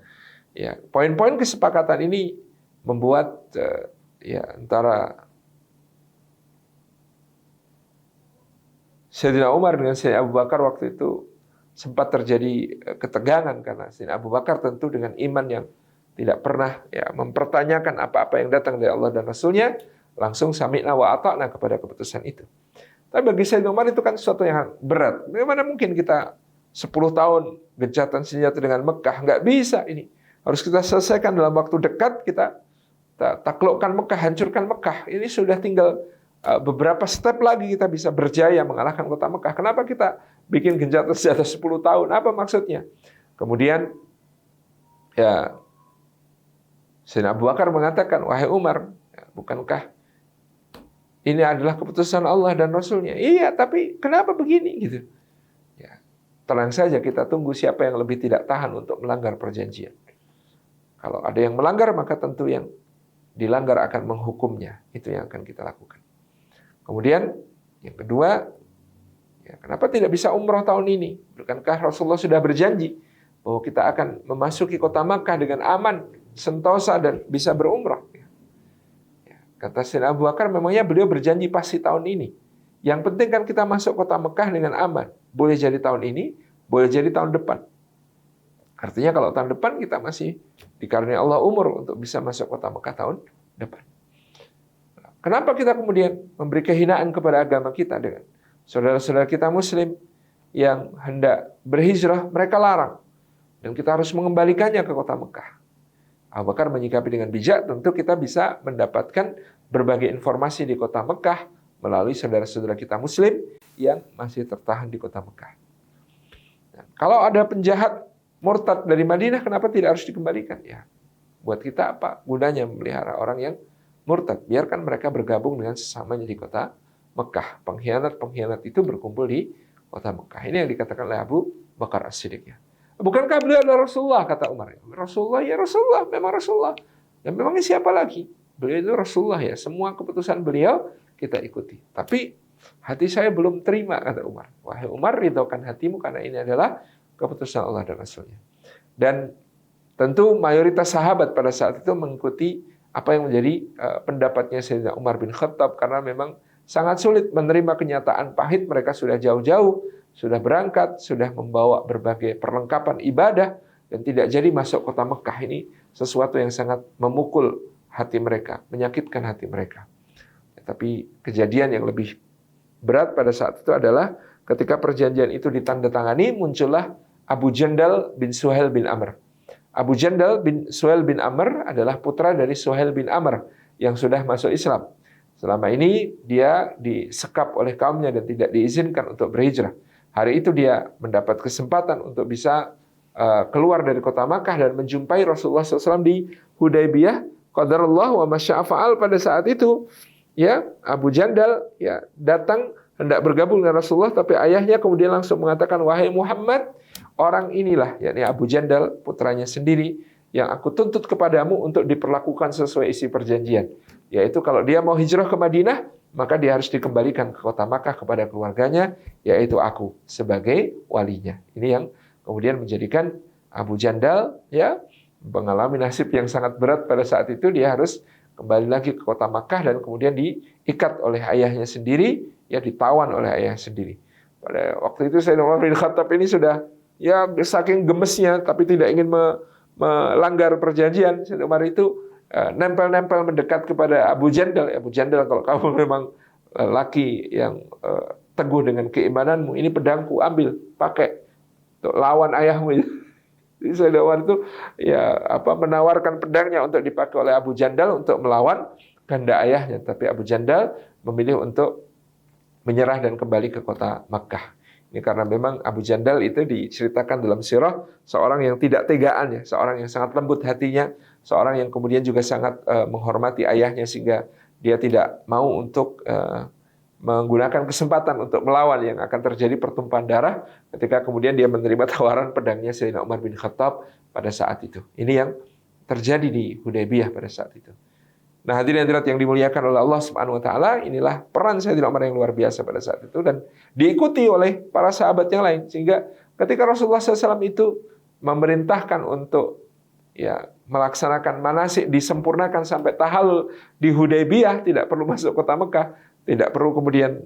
ya poin-poin kesepakatan ini membuat ya antara Sayyidina Umar dengan Sayyidina Abu Bakar waktu itu sempat terjadi ketegangan, karena Sayyidina Abu Bakar tentu dengan iman yang tidak pernah ya mempertanyakan apa-apa yang datang dari Allah dan Rasul-Nya, langsung sami'na wa ata'na kepada keputusan itu. Tapi bagi Sayyidina Umar itu kan sesuatu yang berat. Bagaimana mungkin kita 10 tahun gencatan senjata dengan Mekah? Nggak bisa ini. Harus kita selesaikan dalam waktu dekat, kita taklukkan Mekah, hancurkan Mekah. Ini sudah tinggal beberapa step lagi kita bisa berjaya mengalahkan kota Mekah. Kenapa kita bikin gencatan senjata 10 tahun? Apa maksudnya? Kemudian ya Sayyidina Abu Bakar mengatakan, wahai Umar, bukankah ini adalah keputusan Allah dan Rasul-Nya? Iya, tapi kenapa begini? Gitu. Ya, tenang saja, kita tunggu siapa yang lebih tidak tahan untuk melanggar perjanjian. Kalau ada yang melanggar, maka tentu yang dilanggar akan menghukumnya. Itu yang akan kita lakukan. Kemudian, yang kedua, ya, kenapa tidak bisa umrah tahun ini? Bukankah Rasulullah sudah berjanji bahwa kita akan memasuki kota Makkah dengan aman, sentosa, dan bisa berumrah? Kata Sayyidina Abu Bakar, memangnya beliau berjanji pasti tahun ini. Yang penting kan kita masuk kota Mekah dengan aman. Boleh jadi tahun ini, boleh jadi tahun depan. Artinya kalau tahun depan kita masih dikaruniai Allah umur untuk bisa masuk kota Mekah tahun depan. Kenapa kita kemudian memberi kehinaan kepada agama kita dengan saudara-saudara kita Muslim yang hendak berhijrah, mereka larang. Dan kita harus mengembalikannya ke kota Mekah. Abu Bakar menyikapi dengan bijak, tentu kita bisa mendapatkan berbagai informasi di kota Mekah melalui saudara-saudara kita Muslim yang masih tertahan di kota Mekah. Nah, kalau ada penjahat murtad dari Madinah, kenapa tidak harus dikembalikan? Ya, buat kita apa gunanya memelihara orang yang murtad? Biarkan mereka bergabung dengan sesamanya di kota Mekah. Pengkhianat-pengkhianat itu berkumpul di kota Mekah. Ini yang dikatakan oleh Abu Bakar As-Siddiq. Bukankah beliau adalah Rasulullah, kata Umar. Rasulullah, ya Rasulullah, memang Rasulullah. Dan memangnya siapa lagi? Beliau itu Rasulullah ya. Semua keputusan beliau kita ikuti. Tapi hati saya belum terima, kata Umar. Wahai Umar, ridhokan hatimu karena ini adalah keputusan Allah dan Rasul-Nya. Dan tentu mayoritas sahabat pada saat itu mengikuti apa yang menjadi pendapatnya Sayyidina Umar bin Khattab, karena memang sangat sulit menerima kenyataan pahit. Mereka sudah jauh-jauh, sudah berangkat, sudah membawa berbagai perlengkapan ibadah, dan tidak jadi masuk kota Mekah. Ini sesuatu yang sangat memukul hati mereka, menyakitkan hati mereka. Tapi kejadian yang lebih berat pada saat itu adalah ketika perjanjian itu ditandatangani, muncullah Abu Jandal bin Suhail bin Amr. Abu Jandal bin Suhail bin Amr adalah putra dari Suhail bin Amr yang sudah masuk Islam. Selama ini dia disekap oleh kaumnya dan tidak diizinkan untuk berhijrah. Hari itu dia mendapat kesempatan untuk bisa keluar dari kota Makkah dan menjumpai Rasulullah SAW di Hudaybiyah. Qadarullah wa masya'a fa'al. Pada saat itu, ya, Abu Jandal ya datang hendak bergabung dengan Rasulullah, tapi ayahnya kemudian langsung mengatakan, wahai Muhammad, orang inilah, yakni Abu Jandal, putranya sendiri, yang aku tuntut kepadamu untuk diperlakukan sesuai isi perjanjian. Yaitu kalau dia mau hijrah ke Madinah, maka dia harus dikembalikan ke kota Makkah kepada keluarganya, yaitu aku sebagai walinya. Ini yang kemudian menjadikan Abu Jandal ya mengalami nasib yang sangat berat pada saat itu. Dia harus kembali lagi ke kota Makkah dan kemudian diikat oleh ayahnya sendiri, ya ditawan oleh ayah sendiri. Pada waktu itu Sayyidina Umar bin Khattab ini sudah ya saking gemesnya, tapi tidak ingin melanggar perjanjian. Sayyidina Umar itu nempel-nempel mendekat kepada Abu Jandal. Abu Jandal, kalau kamu memang laki yang teguh dengan keimananmu, ini pedangku, ambil, pakai untuk lawan ayahmu. Jadi Sayyidina Umar itu ya menawarkan pedangnya untuk dipakai oleh Abu Jandal untuk melawan kehendak ayahnya. Tapi Abu Jandal memilih untuk menyerah dan kembali ke kota Makkah. Ini karena memang Abu Jandal itu diceritakan dalam sirah seorang yang tidak tegaan, ya, seorang yang sangat lembut hatinya, seorang yang kemudian juga sangat menghormati ayahnya sehingga dia tidak mau untuk menggunakan kesempatan untuk melawan yang akan terjadi pertumpahan darah ketika kemudian dia menerima tawaran pedangnya Sayyidina Umar bin Khattab pada saat itu. Ini yang terjadi di Hudaybiyah pada saat itu. Nah, hadirin hadirat yang dimuliakan oleh Allah Subhanahu wa taala, inilah peran Sayyidina Umar yang luar biasa pada saat itu dan diikuti oleh para sahabat yang lain, sehingga ketika Rasulullah SAW itu memerintahkan untuk ya melaksanakan manasik, disempurnakan sampai tahallul di Hudaybiyah, tidak perlu masuk kota Mekah, tidak perlu kemudian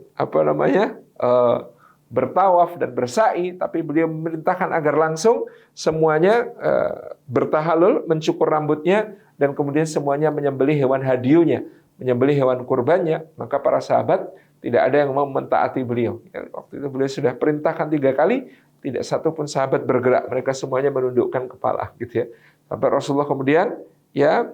bertawaf dan bersa'i, tapi beliau memerintahkan agar langsung semuanya bertahallul, mencukur rambutnya, dan kemudian semuanya menyembelih hewan hadiunya, menyembelih hewan kurbannya. Maka para sahabat tidak ada yang mau mentaati beliau. Waktu itu beliau sudah perintahkan 3 kali, tidak satu pun sahabat bergerak, mereka semuanya menundukkan kepala, gitu ya. Sampai Rasulullah kemudian ya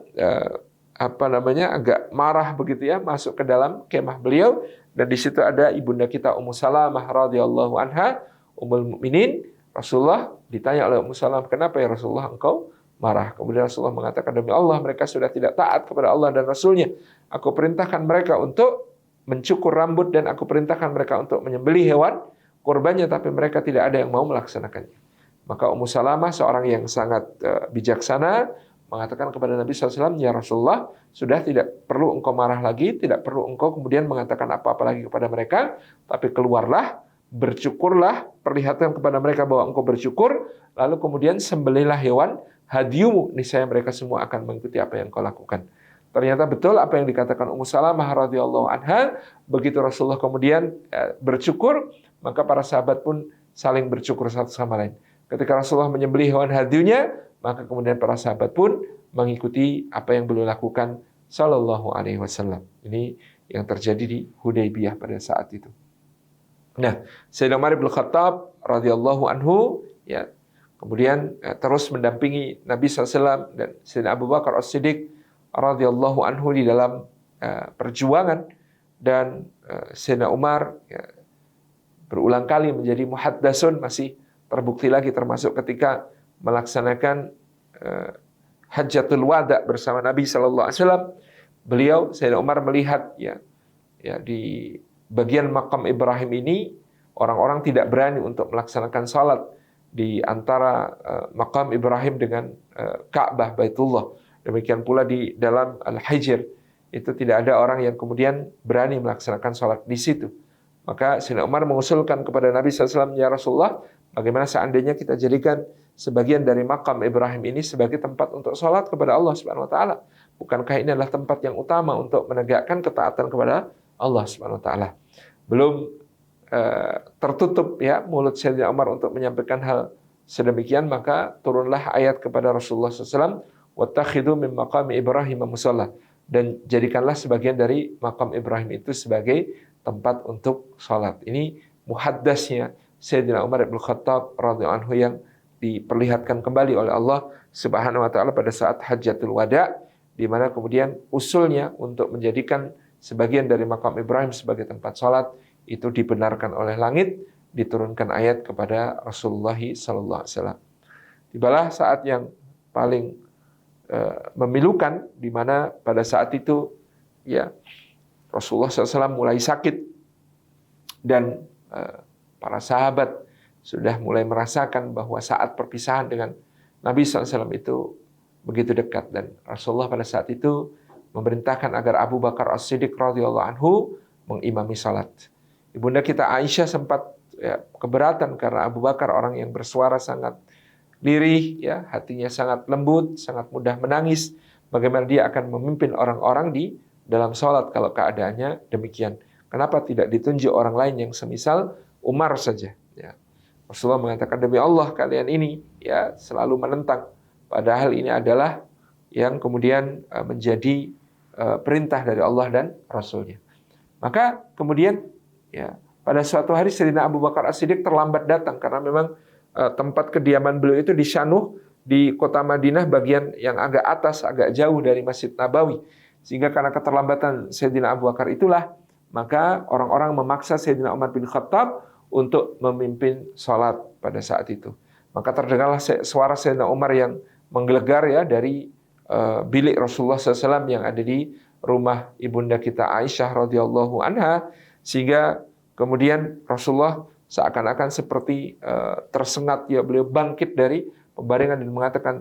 agak marah begitu ya, masuk ke dalam kemah beliau, dan di situ ada ibunda kita Ummu Salamah radhiyallahu anha, Ummul Mukminin. Rasulullah ditanya oleh Ummu Salamah, "Kenapa ya Rasulullah engkau marah?" Kemudian Rasulullah mengatakan, "Demi Allah, mereka sudah tidak taat kepada Allah dan Rasulnya. Aku perintahkan mereka untuk mencukur rambut dan aku perintahkan mereka untuk menyembelih hewan kurbannya, tapi mereka tidak ada yang mau melaksanakannya." Maka Ummu Salamah, seorang yang sangat bijaksana, mengatakan kepada Nabi SAW, "Ya Rasulullah, sudah tidak perlu engkau marah lagi, tidak perlu engkau kemudian mengatakan apa-apa lagi kepada mereka, tapi keluarlah, bercukurlah, perlihatkan kepada mereka bahwa engkau bercukur, lalu kemudian sembelihlah hewan hadiumu, niscaya mereka semua akan mengikuti apa yang kau lakukan." Ternyata betul apa yang dikatakan Ummu Salamah radhiyallahu anha. Begitu Rasulullah kemudian bercukur, maka para sahabat pun saling bercukur satu sama lain. Ketika Rasulullah menyembelih hewan hadiunya, maka kemudian para sahabat pun mengikuti apa yang beliau lakukan sallallahu alaihi wasallam. Ini yang terjadi di Hudaybiyah pada saat itu. Nah, Sayyidina Umar bin Khattab radhiyallahu anhu ya kemudian terus mendampingi Nabi SAW dan Sayyidina Abu Bakar As-Siddiq radhiyallahu anhu di dalam perjuangan, dan Sayyidina Umar ya, berulang kali menjadi muhaddatsun, masih terbukti lagi termasuk ketika melaksanakan Hajjatul Wada bersama Nabi sallallahu alaihi wasallam. Beliau Sayyidina Umar melihat ya di bagian makam Ibrahim ini orang-orang tidak berani untuk melaksanakan salat di antara makam Ibrahim dengan Ka'bah Baitullah. Demikian pula di dalam Al-Hijr itu tidak ada orang yang kemudian berani melaksanakan salat di situ. Maka Sayyidina Umar mengusulkan kepada Nabi SAW, "Ya Rasulullah, bagaimana seandainya kita jadikan sebagian dari makam Ibrahim ini sebagai tempat untuk sholat kepada Allah Subhanahu wa taala. Bukankah ini adalah tempat yang utama untuk menegakkan ketaatan kepada Allah Subhanahu wa taala? Belum tertutup ya mulut Sayyidina Umar untuk menyampaikan hal sedemikian, maka turunlah ayat kepada Rasulullah SAW, wattakhidhu min maqami Ibrahim musalla, dan jadikanlah sebagian dari makam Ibrahim itu sebagai tempat untuk sholat. Ini muhaddasnya Sayyidina Umar bin Khattab radhiyallahu anhu yang diperlihatkan kembali oleh Allah Subhanahu wa taala pada saat Hajjatul Wada, di mana kemudian usulnya untuk menjadikan sebagian dari makam Ibrahim sebagai tempat sholat itu dibenarkan oleh langit, diturunkan ayat kepada Rasulullah sallallahu alaihi wasallam. Tibalah saat yang paling memilukan, di mana pada saat itu ya Rasulullah SAW mulai sakit dan para sahabat sudah mulai merasakan bahwa saat perpisahan dengan Nabi SAW itu begitu dekat, dan Rasulullah pada saat itu memerintahkan agar Abu Bakar As-Siddiq radhiyallahu anhu mengimami salat. Ibunda kita Aisyah sempat keberatan karena Abu Bakar orang yang bersuara sangat lirih, ya, hatinya sangat lembut, sangat mudah menangis. Bagaimana dia akan memimpin orang-orang di dalam sholat kalau keadaannya demikian? Kenapa tidak ditunjuk orang lain yang semisal Umar saja? Ya. Rasulullah mengatakan, demi Allah kalian ini ya selalu menentang. Padahal ini adalah yang kemudian menjadi perintah dari Allah dan Rasulnya. Maka kemudian ya pada suatu hari Sayyidina Abu Bakar As-Siddiq terlambat datang karena memang tempat kediaman beliau itu di Shanuh, di kota Madinah, bagian yang agak atas, agak jauh dari Masjid Nabawi. Sehingga karena keterlambatan Sayyidina Abu Bakar itulah, maka orang-orang memaksa Sayyidina Umar bin Khattab untuk memimpin sholat pada saat itu. Maka terdengarlah suara Sayyidina Umar yang menggelegar ya dari bilik Rasulullah SAW yang ada di rumah ibunda kita Aisyah radhiyallahu anha, sehingga kemudian Rasulullah seakan-akan seperti tersengat, ya beliau bangkit dari pembaringan dan mengatakan,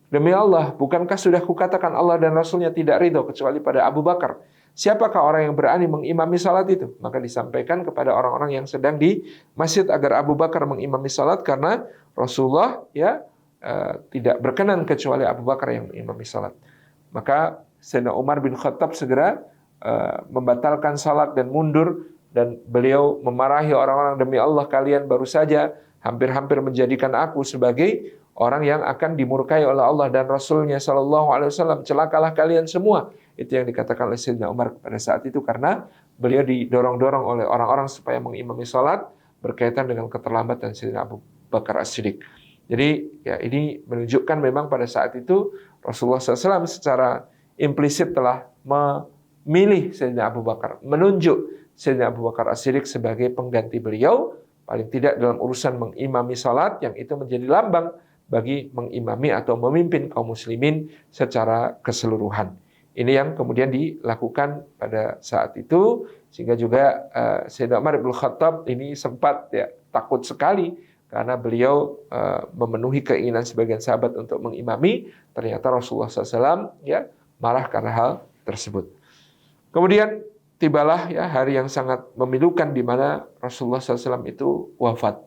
demi Allah, bukankah sudah kukatakan Allah dan Rasulnya tidak ridho kecuali pada Abu Bakar? Siapakah orang yang berani mengimami salat itu? Maka disampaikan kepada orang-orang yang sedang di masjid agar Abu Bakar mengimami salat, karena Rasulullah ya tidak berkenan kecuali Abu Bakar yang mengimami salat. Maka Sayyidina Umar bin Khattab segera membatalkan salat dan mundur, dan beliau memarahi orang-orang, demi Allah kalian baru saja hampir-hampir menjadikan aku sebagai orang yang akan dimurkai oleh Allah dan Rasulnya sallallahu alaihi wasallam. Celakalah kalian semua. Itu yang dikatakan oleh Sayyidina Umar pada saat itu, karena beliau didorong-dorong oleh orang-orang supaya mengimami salat berkaitan dengan keterlambatan Sayyidina Abu Bakar As-Siddiq. Jadi ya ini menunjukkan memang pada saat itu Rasulullah SAW secara implisit telah memilih Sayyidina Abu Bakar, menunjuk Sayyidina Abu Bakar As-Siddiq sebagai pengganti beliau, paling tidak dalam urusan mengimami salat, yang itu menjadi lambang bagi mengimami atau memimpin kaum muslimin secara keseluruhan. Ini yang kemudian dilakukan pada saat itu, sehingga juga Sayyidina Umar bin Khattab ini sempat ya takut sekali karena beliau memenuhi keinginan sebagian sahabat untuk mengimami. Ternyata Rasulullah SAW ya marah karena hal tersebut. Kemudian tibalah ya hari yang sangat memilukan di mana Rasulullah SAW itu wafat.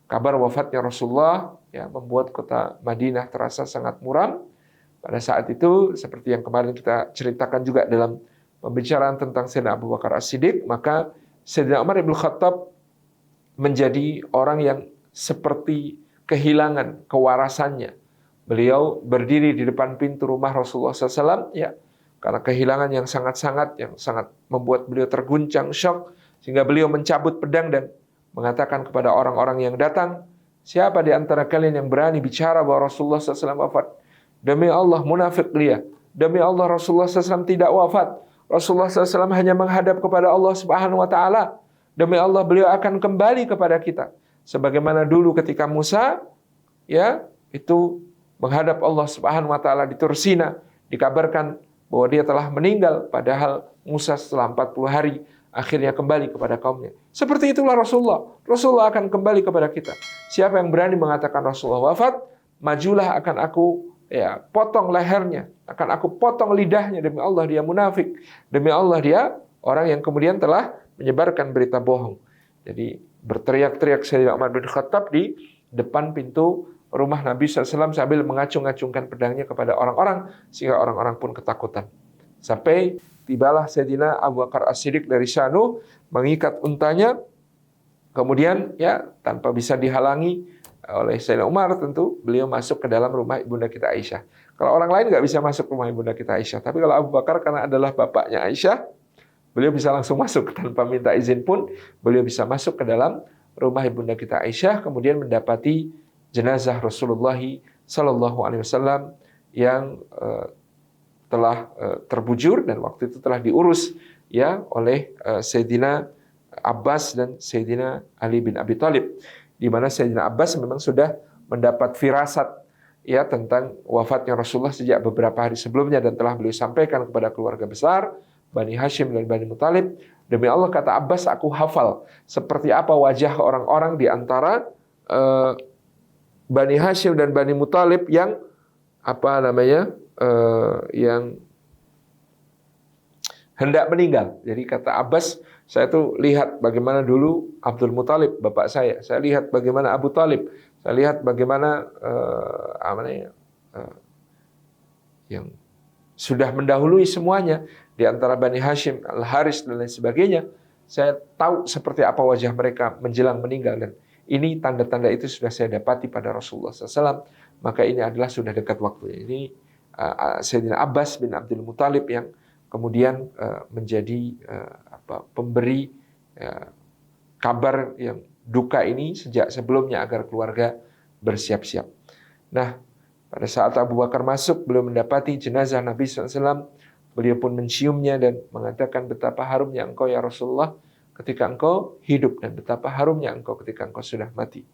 Kabar wafatnya Rasulullah ya membuat kota Madinah terasa sangat muram. Pada saat itu, seperti yang kemarin kita ceritakan juga dalam pembicaraan tentang Sayyidina Abu Bakar As-Siddiq, maka Sayyidina Umar bin Khattab menjadi orang yang seperti kehilangan kewarasannya. Beliau berdiri di depan pintu rumah Rasulullah SAW, ya, karena kehilangan yang sangat membuat beliau terguncang, syok, sehingga beliau mencabut pedang dan mengatakan kepada orang-orang yang datang, siapa di antara kalian yang berani bicara bahwa Rasulullah SAW wafat? Demi Allah munafik dia. Demi Allah Rasulullah SAW tidak wafat. Rasulullah SAW hanya menghadap kepada Allah Subhanahu Wa Taala. Demi Allah beliau akan kembali kepada kita. Sebagaimana dulu ketika Musa, ya itu menghadap Allah Subhanahu Wa Taala di Tursina, dikabarkan bahwa dia telah meninggal, padahal Musa setelah 40 hari akhirnya kembali kepada kaumnya. Seperti itulah Rasulullah. Rasulullah akan kembali kepada kita. Siapa yang berani mengatakan Rasulullah wafat, majulah, akan aku potong lehernya, akan aku potong lidahnya. Demi Allah dia munafik. Demi Allah dia orang yang kemudian telah menyebarkan berita bohong. Jadi berteriak-teriak Sayyidina Umar bin Khattab di depan pintu rumah Nabi SAW sambil mengacung-acungkan pedangnya kepada orang-orang, sehingga orang-orang pun ketakutan. Sampai tibalah Sayyidina Abu Bakar As-Siddiq dari Syanu, mengikat untanya, kemudian ya tanpa bisa dihalangi oleh Sayyidina Umar, tentu beliau masuk ke dalam rumah ibunda kita Aisyah. Kalau orang lain nggak bisa masuk rumah ibunda kita Aisyah, tapi kalau Abu Bakar karena adalah bapaknya Aisyah, beliau bisa langsung masuk tanpa minta izin pun, beliau bisa masuk ke dalam rumah ibunda kita Aisyah, kemudian mendapati jenazah Rasulullah Sallallahu Alaihi Wasallam yang telah terbujur dan waktu itu telah diurus ya oleh Sayyidina Abbas dan Sayyidina Ali bin Abi Thalib, di mana Sayyidina Abbas memang sudah mendapat firasat ya tentang wafatnya Rasulullah sejak beberapa hari sebelumnya, dan telah beliau sampaikan kepada keluarga besar Bani Hashim dan Bani Muthalib. Demi Allah, kata Abbas, aku hafal seperti apa wajah orang-orang di antara Bani Hashim dan Bani Muthalib yang yang hendak meninggal. Jadi kata Abbas, saya tuh lihat bagaimana dulu Abdul Muthalib, bapak saya lihat bagaimana Abu Talib, saya lihat bagaimana yang sudah mendahului semuanya di antara Bani Hashim, Al-Haris dan lain sebagainya. Saya tahu seperti apa wajah mereka menjelang meninggal, dan ini tanda-tanda itu sudah saya dapati pada Rasulullah SAW. Maka ini adalah sudah dekat waktunya. Ini Sayyidina Abbas bin Abdul Muthalib yang kemudian menjadi pemberi kabar yang duka ini sejak sebelumnya agar keluarga bersiap-siap. Nah, pada saat Abu Bakar masuk, beliau mendapati jenazah Nabi SAW. Beliau pun menciumnya dan mengatakan, betapa harumnya engkau ya Rasulullah ketika engkau hidup, dan betapa harumnya engkau ketika engkau sudah mati.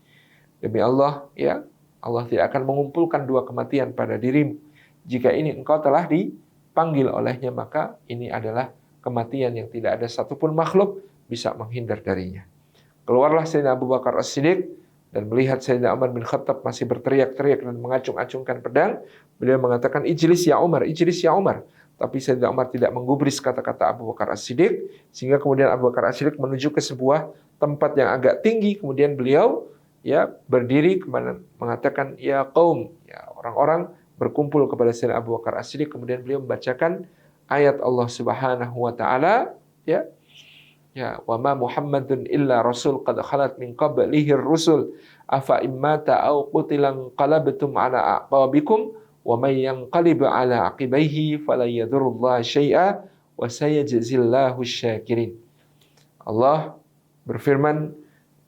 Demi Allah, ya Allah tidak akan mengumpulkan dua kematian pada dirimu. Jika ini engkau telah dipanggil olehnya, maka ini adalah kematian yang tidak ada satupun makhluk bisa menghindar darinya. Keluarlah Sayyidina Abu Bakar As-Siddiq dan melihat Sayyidina Umar bin Khattab masih berteriak-teriak dan mengacung-acungkan pedang. Beliau mengatakan, ijlis ya Umar, ijlis ya Umar. Tapi Sayyidina Umar tidak menggubris kata-kata Abu Bakar As-Siddiq, sehingga kemudian Abu Bakar As-Siddiq menuju ke sebuah tempat yang agak tinggi. Kemudian beliau ya berdiri kemudian mengatakan, ya qaum, ya orang-orang berkumpul kepada Sayyidina Abu Bakar As-Siddiq. Kemudian beliau membacakan ayat Allah Subhanahu wa taala, ya wa ma Muhammadun illa rasul qad khalat min qablihi ar-rusul afa immata aw qutilan qalabtum ala aqabikum wa may yanqalib ala aqibaihi falan yadurrullaha syai'a wa sayajzillahu syakirin. Allah berfirman,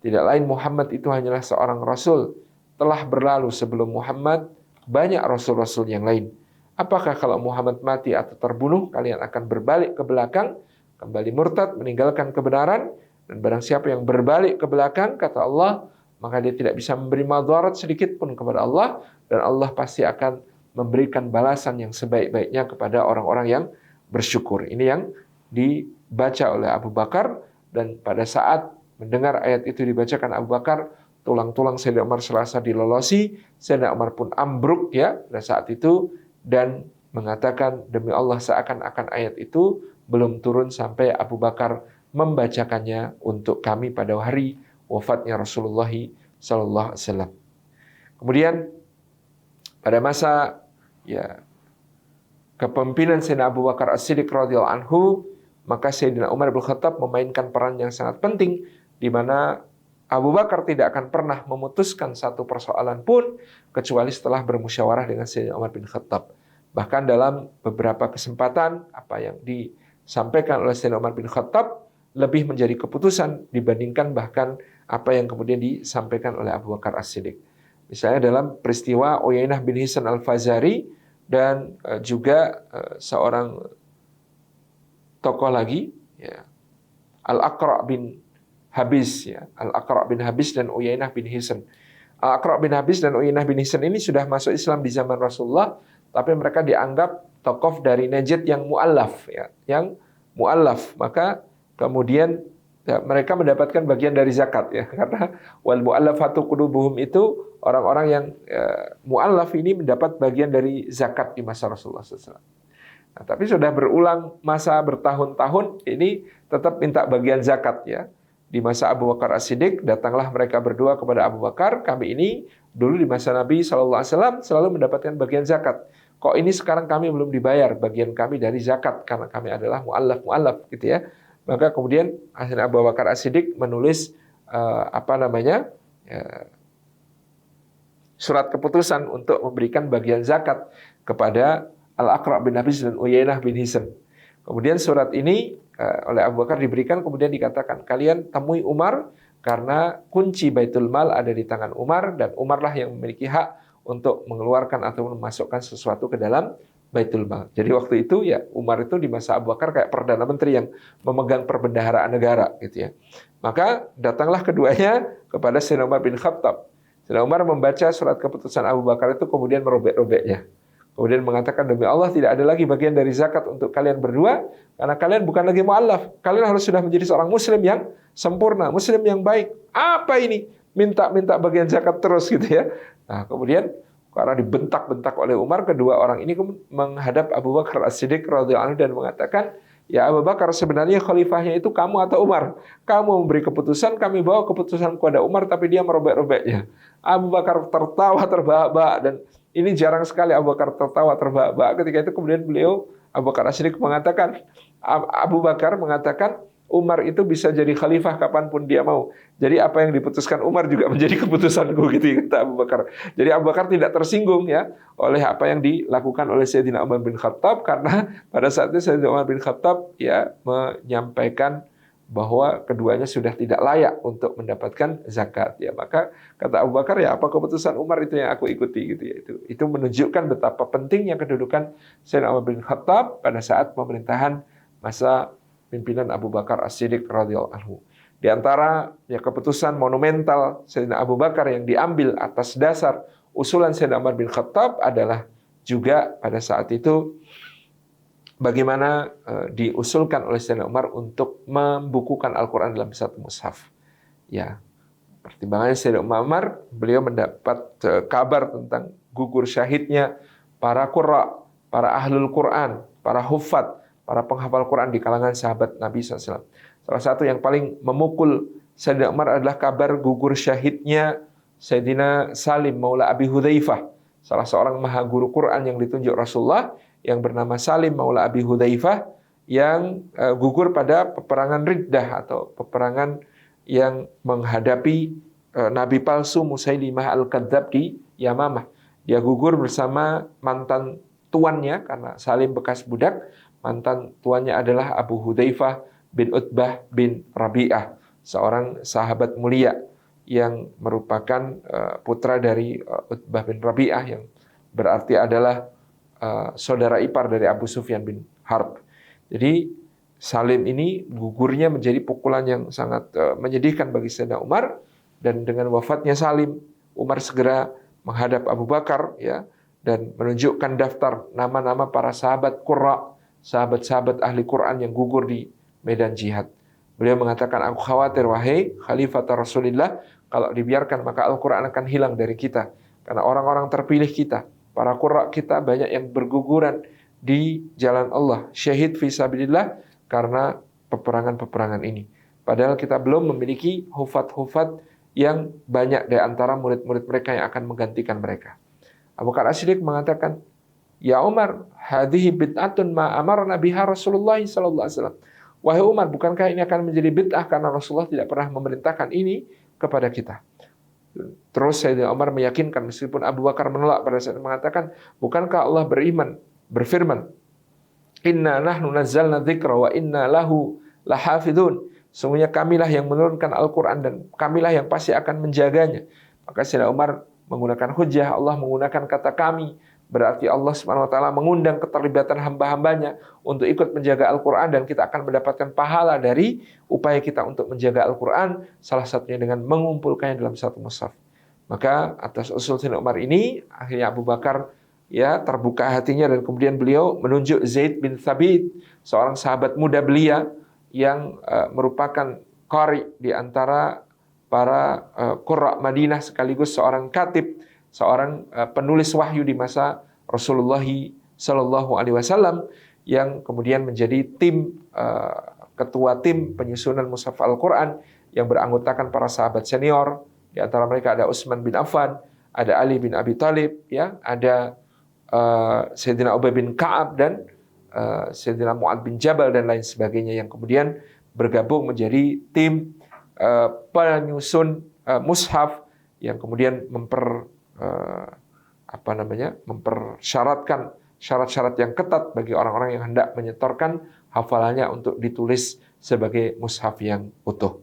tidak lain Muhammad itu hanyalah seorang rasul, telah berlalu sebelum Muhammad banyak rasul-rasul yang lain. Apakah kalau Muhammad mati atau terbunuh, kalian akan berbalik ke belakang, kembali murtad, meninggalkan kebenaran? Dan barang siapa yang berbalik ke belakang, kata Allah, maka dia tidak bisa memberi madarat sedikit pun kepada Allah, dan Allah pasti akan memberikan balasan yang sebaik-baiknya kepada orang-orang yang bersyukur. Ini yang dibaca oleh Abu Bakar, dan pada saat mendengar ayat itu dibacakan Abu Bakar, tulang-tulang Sayyidina Umar serasa dilolosi. Sayyidina Umar pun ambruk ya pada saat itu dan mengatakan, demi Allah seakan-akan ayat itu belum turun sampai Abu Bakar membacakannya untuk kami pada hari wafatnya Rasulullah sallallahu alaihi wasallam. Kemudian pada masa ya kepemimpinan Sayyidina Abu Bakar As-Siddiq radhiyallahu anhu, maka Sayyidina Umar bin Khattab memainkan peran yang sangat penting, di mana Abu Bakar tidak akan pernah memutuskan satu persoalan pun kecuali setelah bermusyawarah dengan Sayyidina Umar bin Khattab. Bahkan dalam beberapa kesempatan apa yang disampaikan oleh Sayyidina Umar bin Khattab lebih menjadi keputusan dibandingkan bahkan apa yang kemudian disampaikan oleh Abu Bakar As-Siddiq. Misalnya dalam peristiwa Uyainah bin Hisn Al-Fazari dan juga seorang tokoh lagi, ya, Al-Aqra' bin Habis, ya, Al-Aqra' bin Habis dan Uyainah bin Hisn. Al-Aqra' bin Habis dan Uyainah bin Hisn ini sudah masuk Islam di zaman Rasulullah, tapi mereka dianggap tokoh dari Najd yang mu'allaf, ya, yang mu'allaf. Maka kemudian ya, mereka mendapatkan bagian dari zakat, ya, karena wal mu'allafatu qulubuhum itu orang-orang yang mu'allaf ini mendapat bagian dari zakat di masa Rasulullah SAW. Nah, tapi sudah berulang masa bertahun-tahun ini tetap minta bagian zakat, ya. di masa Abu Bakar As-Siddiq, datanglah mereka berdua kepada Abu Bakar, kami ini dulu di masa Nabi SAW selalu mendapatkan bagian zakat. Kok ini sekarang kami belum dibayar bagian kami dari zakat, karena kami adalah mu'allaf gitu ya. Maka kemudian akhirnya Abu Bakar As-Siddiq menulis surat keputusan untuk memberikan bagian zakat kepada Al-Aqra' bin Habis dan Uyainah bin Hisn. Kemudian surat ini oleh Abu Bakar diberikan, kemudian dikatakan, kalian temui Umar karena kunci Baitul Mal ada di tangan Umar, dan Umarlah yang memiliki hak untuk mengeluarkan atau memasukkan sesuatu ke dalam Baitul Mal. Jadi waktu itu ya Umar itu di masa Abu Bakar kayak Perdana Menteri yang memegang perbendaharaan negara gitu ya. Maka datanglah keduanya kepada Sayyidina Umar bin Khattab. Sayyidina Umar membaca surat keputusan Abu Bakar itu, kemudian merobek-robeknya. Kemudian mengatakan, demi Allah tidak ada lagi bagian dari zakat untuk kalian berdua, karena kalian bukan lagi mu'allaf. Kalian harus sudah menjadi seorang muslim yang sempurna, muslim yang baik. Apa ini? Minta bagian zakat terus gitu ya. Nah, kemudian karena dibentak-bentak oleh Umar, kedua orang ini menghadap Abu Bakar As-Siddiq radhiyallahu anhu dan mengatakan, ya Abu Bakar, sebenarnya khalifahnya itu kamu atau Umar? Kamu memberi keputusan, kami bawa keputusan kepada Umar, tapi dia merobek-robeknya. Abu Bakar tertawa terbahak-bahak, dan ini jarang sekali Abu Bakar tertawa terbahak-bahak. Ketika itu kemudian Abu Bakar As-Siddiq mengatakan, Abu Bakar mengatakan, Umar itu bisa jadi khalifah kapanpun dia mau. Jadi apa yang diputuskan Umar juga menjadi keputusanku, gitu kata Abu Bakar. Jadi Abu Bakar tidak tersinggung ya oleh apa yang dilakukan oleh Sayyidina Umar bin Khattab, karena pada saat itu Sayyidina Umar bin Khattab ya menyampaikan bahwa keduanya sudah tidak layak untuk mendapatkan zakat ya. Maka kata Abu Bakar, ya apa keputusan Umar itu yang aku ikuti gitu ya. Itu menunjukkan betapa pentingnya kedudukan Sayyidina Umar bin Khattab pada saat pemerintahan masa pimpinan Abu Bakar As-Siddiq radhiyallahu anhu. Di antara ya keputusan monumental Sayyidina Abu Bakar yang diambil atas dasar usulan Sayyidina Umar bin Khattab adalah juga pada saat itu bagaimana diusulkan oleh Sayyidina Umar untuk membukukan Al-Quran dalam satu mushaf. Ya, pertimbangannya Sayyidina Umar, beliau mendapat kabar tentang gugur syahidnya para qurra, para ahlul Quran, para huffaz, para penghafal Quran di kalangan sahabat Nabi SAW. Salah satu yang paling memukul Sayyidina Umar adalah kabar gugur syahidnya Sayyidina Salim Maula Abi Hudzaifah, salah seorang maha guru Quran yang ditunjuk Rasulullah, yang bernama Salim Maula Abi Hudzaifah, yang gugur pada peperangan Riddah atau peperangan yang menghadapi Nabi palsu Musailimah Al-Kadzab di Yamamah. Dia gugur bersama mantan tuannya, karena Salim bekas budak. Mantan tuannya adalah Abu Hudzaifah bin Utbah bin Rabi'ah, seorang sahabat mulia yang merupakan putra dari Utbah bin Rabi'ah, yang berarti adalah saudara ipar dari Abu Sufyan bin Harb. Jadi Salim ini gugurnya menjadi pukulan yang sangat menyedihkan bagi Sayyidina Umar, dan dengan wafatnya Salim, Umar segera menghadap Abu Bakar ya, dan menunjukkan daftar nama-nama para sahabat qurra, sahabat-sahabat ahli Quran yang gugur di medan jihad. Beliau mengatakan, aku khawatir wahai Khalifah Rasulullah, kalau dibiarkan maka Al-Quran akan hilang dari kita. Karena orang-orang terpilih kita, para qurra kita banyak yang berguguran di jalan Allah, syahid fi sabilillah karena peperangan-peperangan ini. Padahal kita belum memiliki hufat-hufat yang banyak di antara murid-murid mereka yang akan menggantikan mereka. Abu Bakar As-Siddiq mengatakan, ya Umar, hadhihi bid'atun ma amarna biha Rasulullah sallallahu alaihi wasallam. Wahai Umar, bukankah ini akan menjadi bid'ah karena Rasulullah tidak pernah memerintahkan ini kepada kita? Terus Sayyidina Umar meyakinkan, meskipun Abu Bakar menolak pada saat mengatakan, bukankah Allah berfirman, inna nahnu nazzalna dzikra wa inna lahu lahafidun. Sesungguhnya kamilah yang menurunkan Al-Quran dan kamilah yang pasti akan menjaganya. Maka Sayyidina Umar menggunakan hujjah, Allah menggunakan kata kami. Berarti Allah Subhanahu wa taala mengundang keterlibatan hamba-hambanya untuk ikut menjaga Al-Quran, dan kita akan mendapatkan pahala dari upaya kita untuk menjaga Al-Quran, salah satunya dengan mengumpulkannya dalam satu mushaf. Maka atas usul Sayyidina Umar ini, akhirnya Abu Bakar ya terbuka hatinya, dan kemudian beliau menunjuk Zaid bin Thabit, seorang sahabat muda belia yang merupakan qari di antara para qurra Madinah, sekaligus seorang katib, seorang penulis wahyu di masa Rasulullah Sallallahu Alaihi Wasallam, yang kemudian menjadi ketua tim penyusunan mushaf Al-Quran yang beranggotakan para sahabat senior. Di antara mereka ada Utsman bin Affan, ada Ali bin Abi Thalib, ya, ada Sayyidina Ubay bin Ka'ab dan Sayyidina Mu'ad bin Jabal dan lain sebagainya yang kemudian bergabung menjadi tim penyusun mushaf yang kemudian mempersyaratkan syarat-syarat yang ketat bagi orang-orang yang hendak menyetorkan hafalannya untuk ditulis sebagai mushaf yang utuh.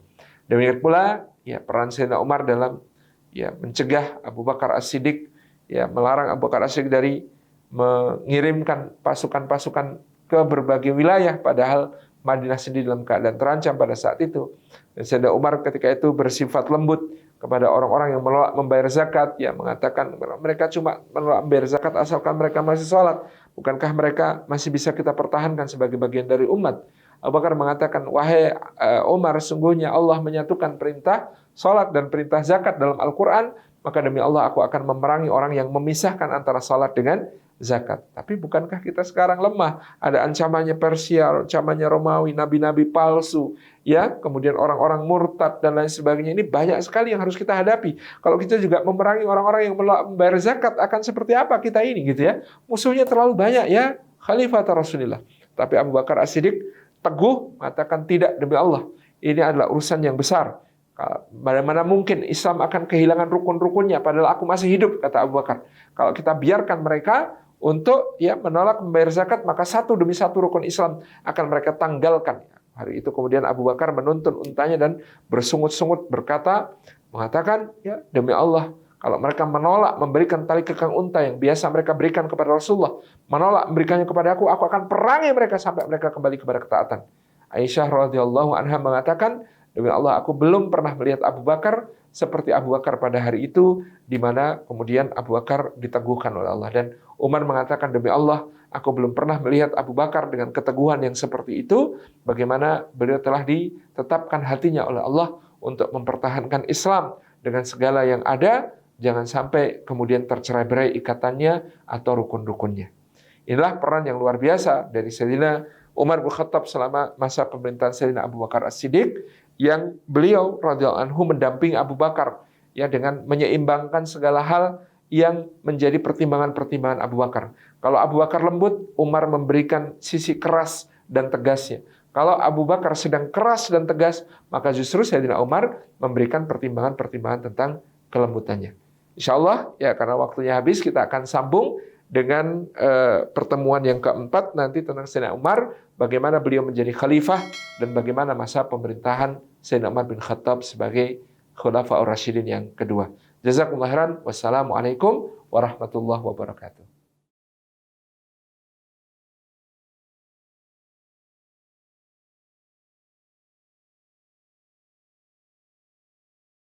Demikian pula ya peran Sayyidina Umar dalam ya mencegah Abu Bakar As-Siddiq, ya melarang Abu Bakar As-Siddiq dari mengirimkan pasukan-pasukan ke berbagai wilayah, padahal Madinah sendiri dalam keadaan terancam pada saat itu. Dan Sayyidina Umar ketika itu bersifat lembut kepada orang-orang yang menolak membayar zakat, ya mengatakan mereka cuma menolak membayar zakat asalkan mereka masih sholat. Bukankah mereka masih bisa kita pertahankan sebagai bagian dari umat? Abu Bakar mengatakan, wahai Umar, sungguhnya Allah menyatukan perintah sholat dan perintah zakat dalam Al-Quran, maka demi Allah aku akan memerangi orang yang memisahkan antara sholat dengan zakat. Tapi bukankah kita sekarang lemah? Ada ancamannya Persia, ancamannya Romawi, nabi-nabi palsu, ya, kemudian orang-orang murtad dan lain sebagainya. Ini banyak sekali yang harus kita hadapi. Kalau kita juga memerangi orang-orang yang membayar zakat, akan seperti apa kita ini, gitu ya? Musuhnya terlalu banyak, ya, Khalifah Rasulullah. Tapi Abu Bakar As-Siddiq teguh mengatakan tidak, demi Allah, ini adalah urusan yang besar. Bagaimana mungkin Islam akan kehilangan rukun-rukunnya padahal aku masih hidup, kata Abu Bakar. Kalau kita biarkan mereka untuk ya menolak membayar zakat, maka satu demi satu rukun Islam akan mereka tanggalkan. Hari itu kemudian Abu Bakar menuntun untanya dan bersungut-sungut mengatakan, ya demi Allah, kalau mereka menolak memberikan tali kekang unta yang biasa mereka berikan kepada Rasulullah, menolak memberikannya kepada aku akan perangi mereka sampai mereka kembali kepada ketaatan. Aisyah radhiyallahu anha mengatakan, demi Allah, aku belum pernah melihat Abu Bakar seperti Abu Bakar pada hari itu, di mana kemudian Abu Bakar diteguhkan oleh Allah. Dan Umar mengatakan, demi Allah, aku belum pernah melihat Abu Bakar dengan keteguhan yang seperti itu, bagaimana beliau telah ditetapkan hatinya oleh Allah untuk mempertahankan Islam dengan segala yang ada, jangan sampai kemudian tercerai-berai ikatannya atau rukun-rukunnya. Inilah peran yang luar biasa dari Sayyidina Umar bin Khattab selama masa pemerintahan Sayyidina Abu Bakar As-Siddiq, yang beliau radhiyallahu anhu mendampingi Abu Bakar ya dengan menyeimbangkan segala hal yang menjadi pertimbangan-pertimbangan Abu Bakar. Kalau Abu Bakar lembut, Umar memberikan sisi keras dan tegasnya. Kalau Abu Bakar sedang keras dan tegas, maka justru Sayyidina Umar memberikan pertimbangan-pertimbangan tentang kelembutannya. Insyaallah ya, karena waktunya habis, kita akan sambung dengan pertemuan yang keempat nanti tentang Sayyidina Umar, bagaimana beliau menjadi khalifah dan bagaimana masa pemerintahan Sayyidina Umar bin Khattab sebagai Khulafaur Rasyidin yang kedua. Jazakumullah khairan. Wassalamualaikum warahmatullahi wabarakatuh.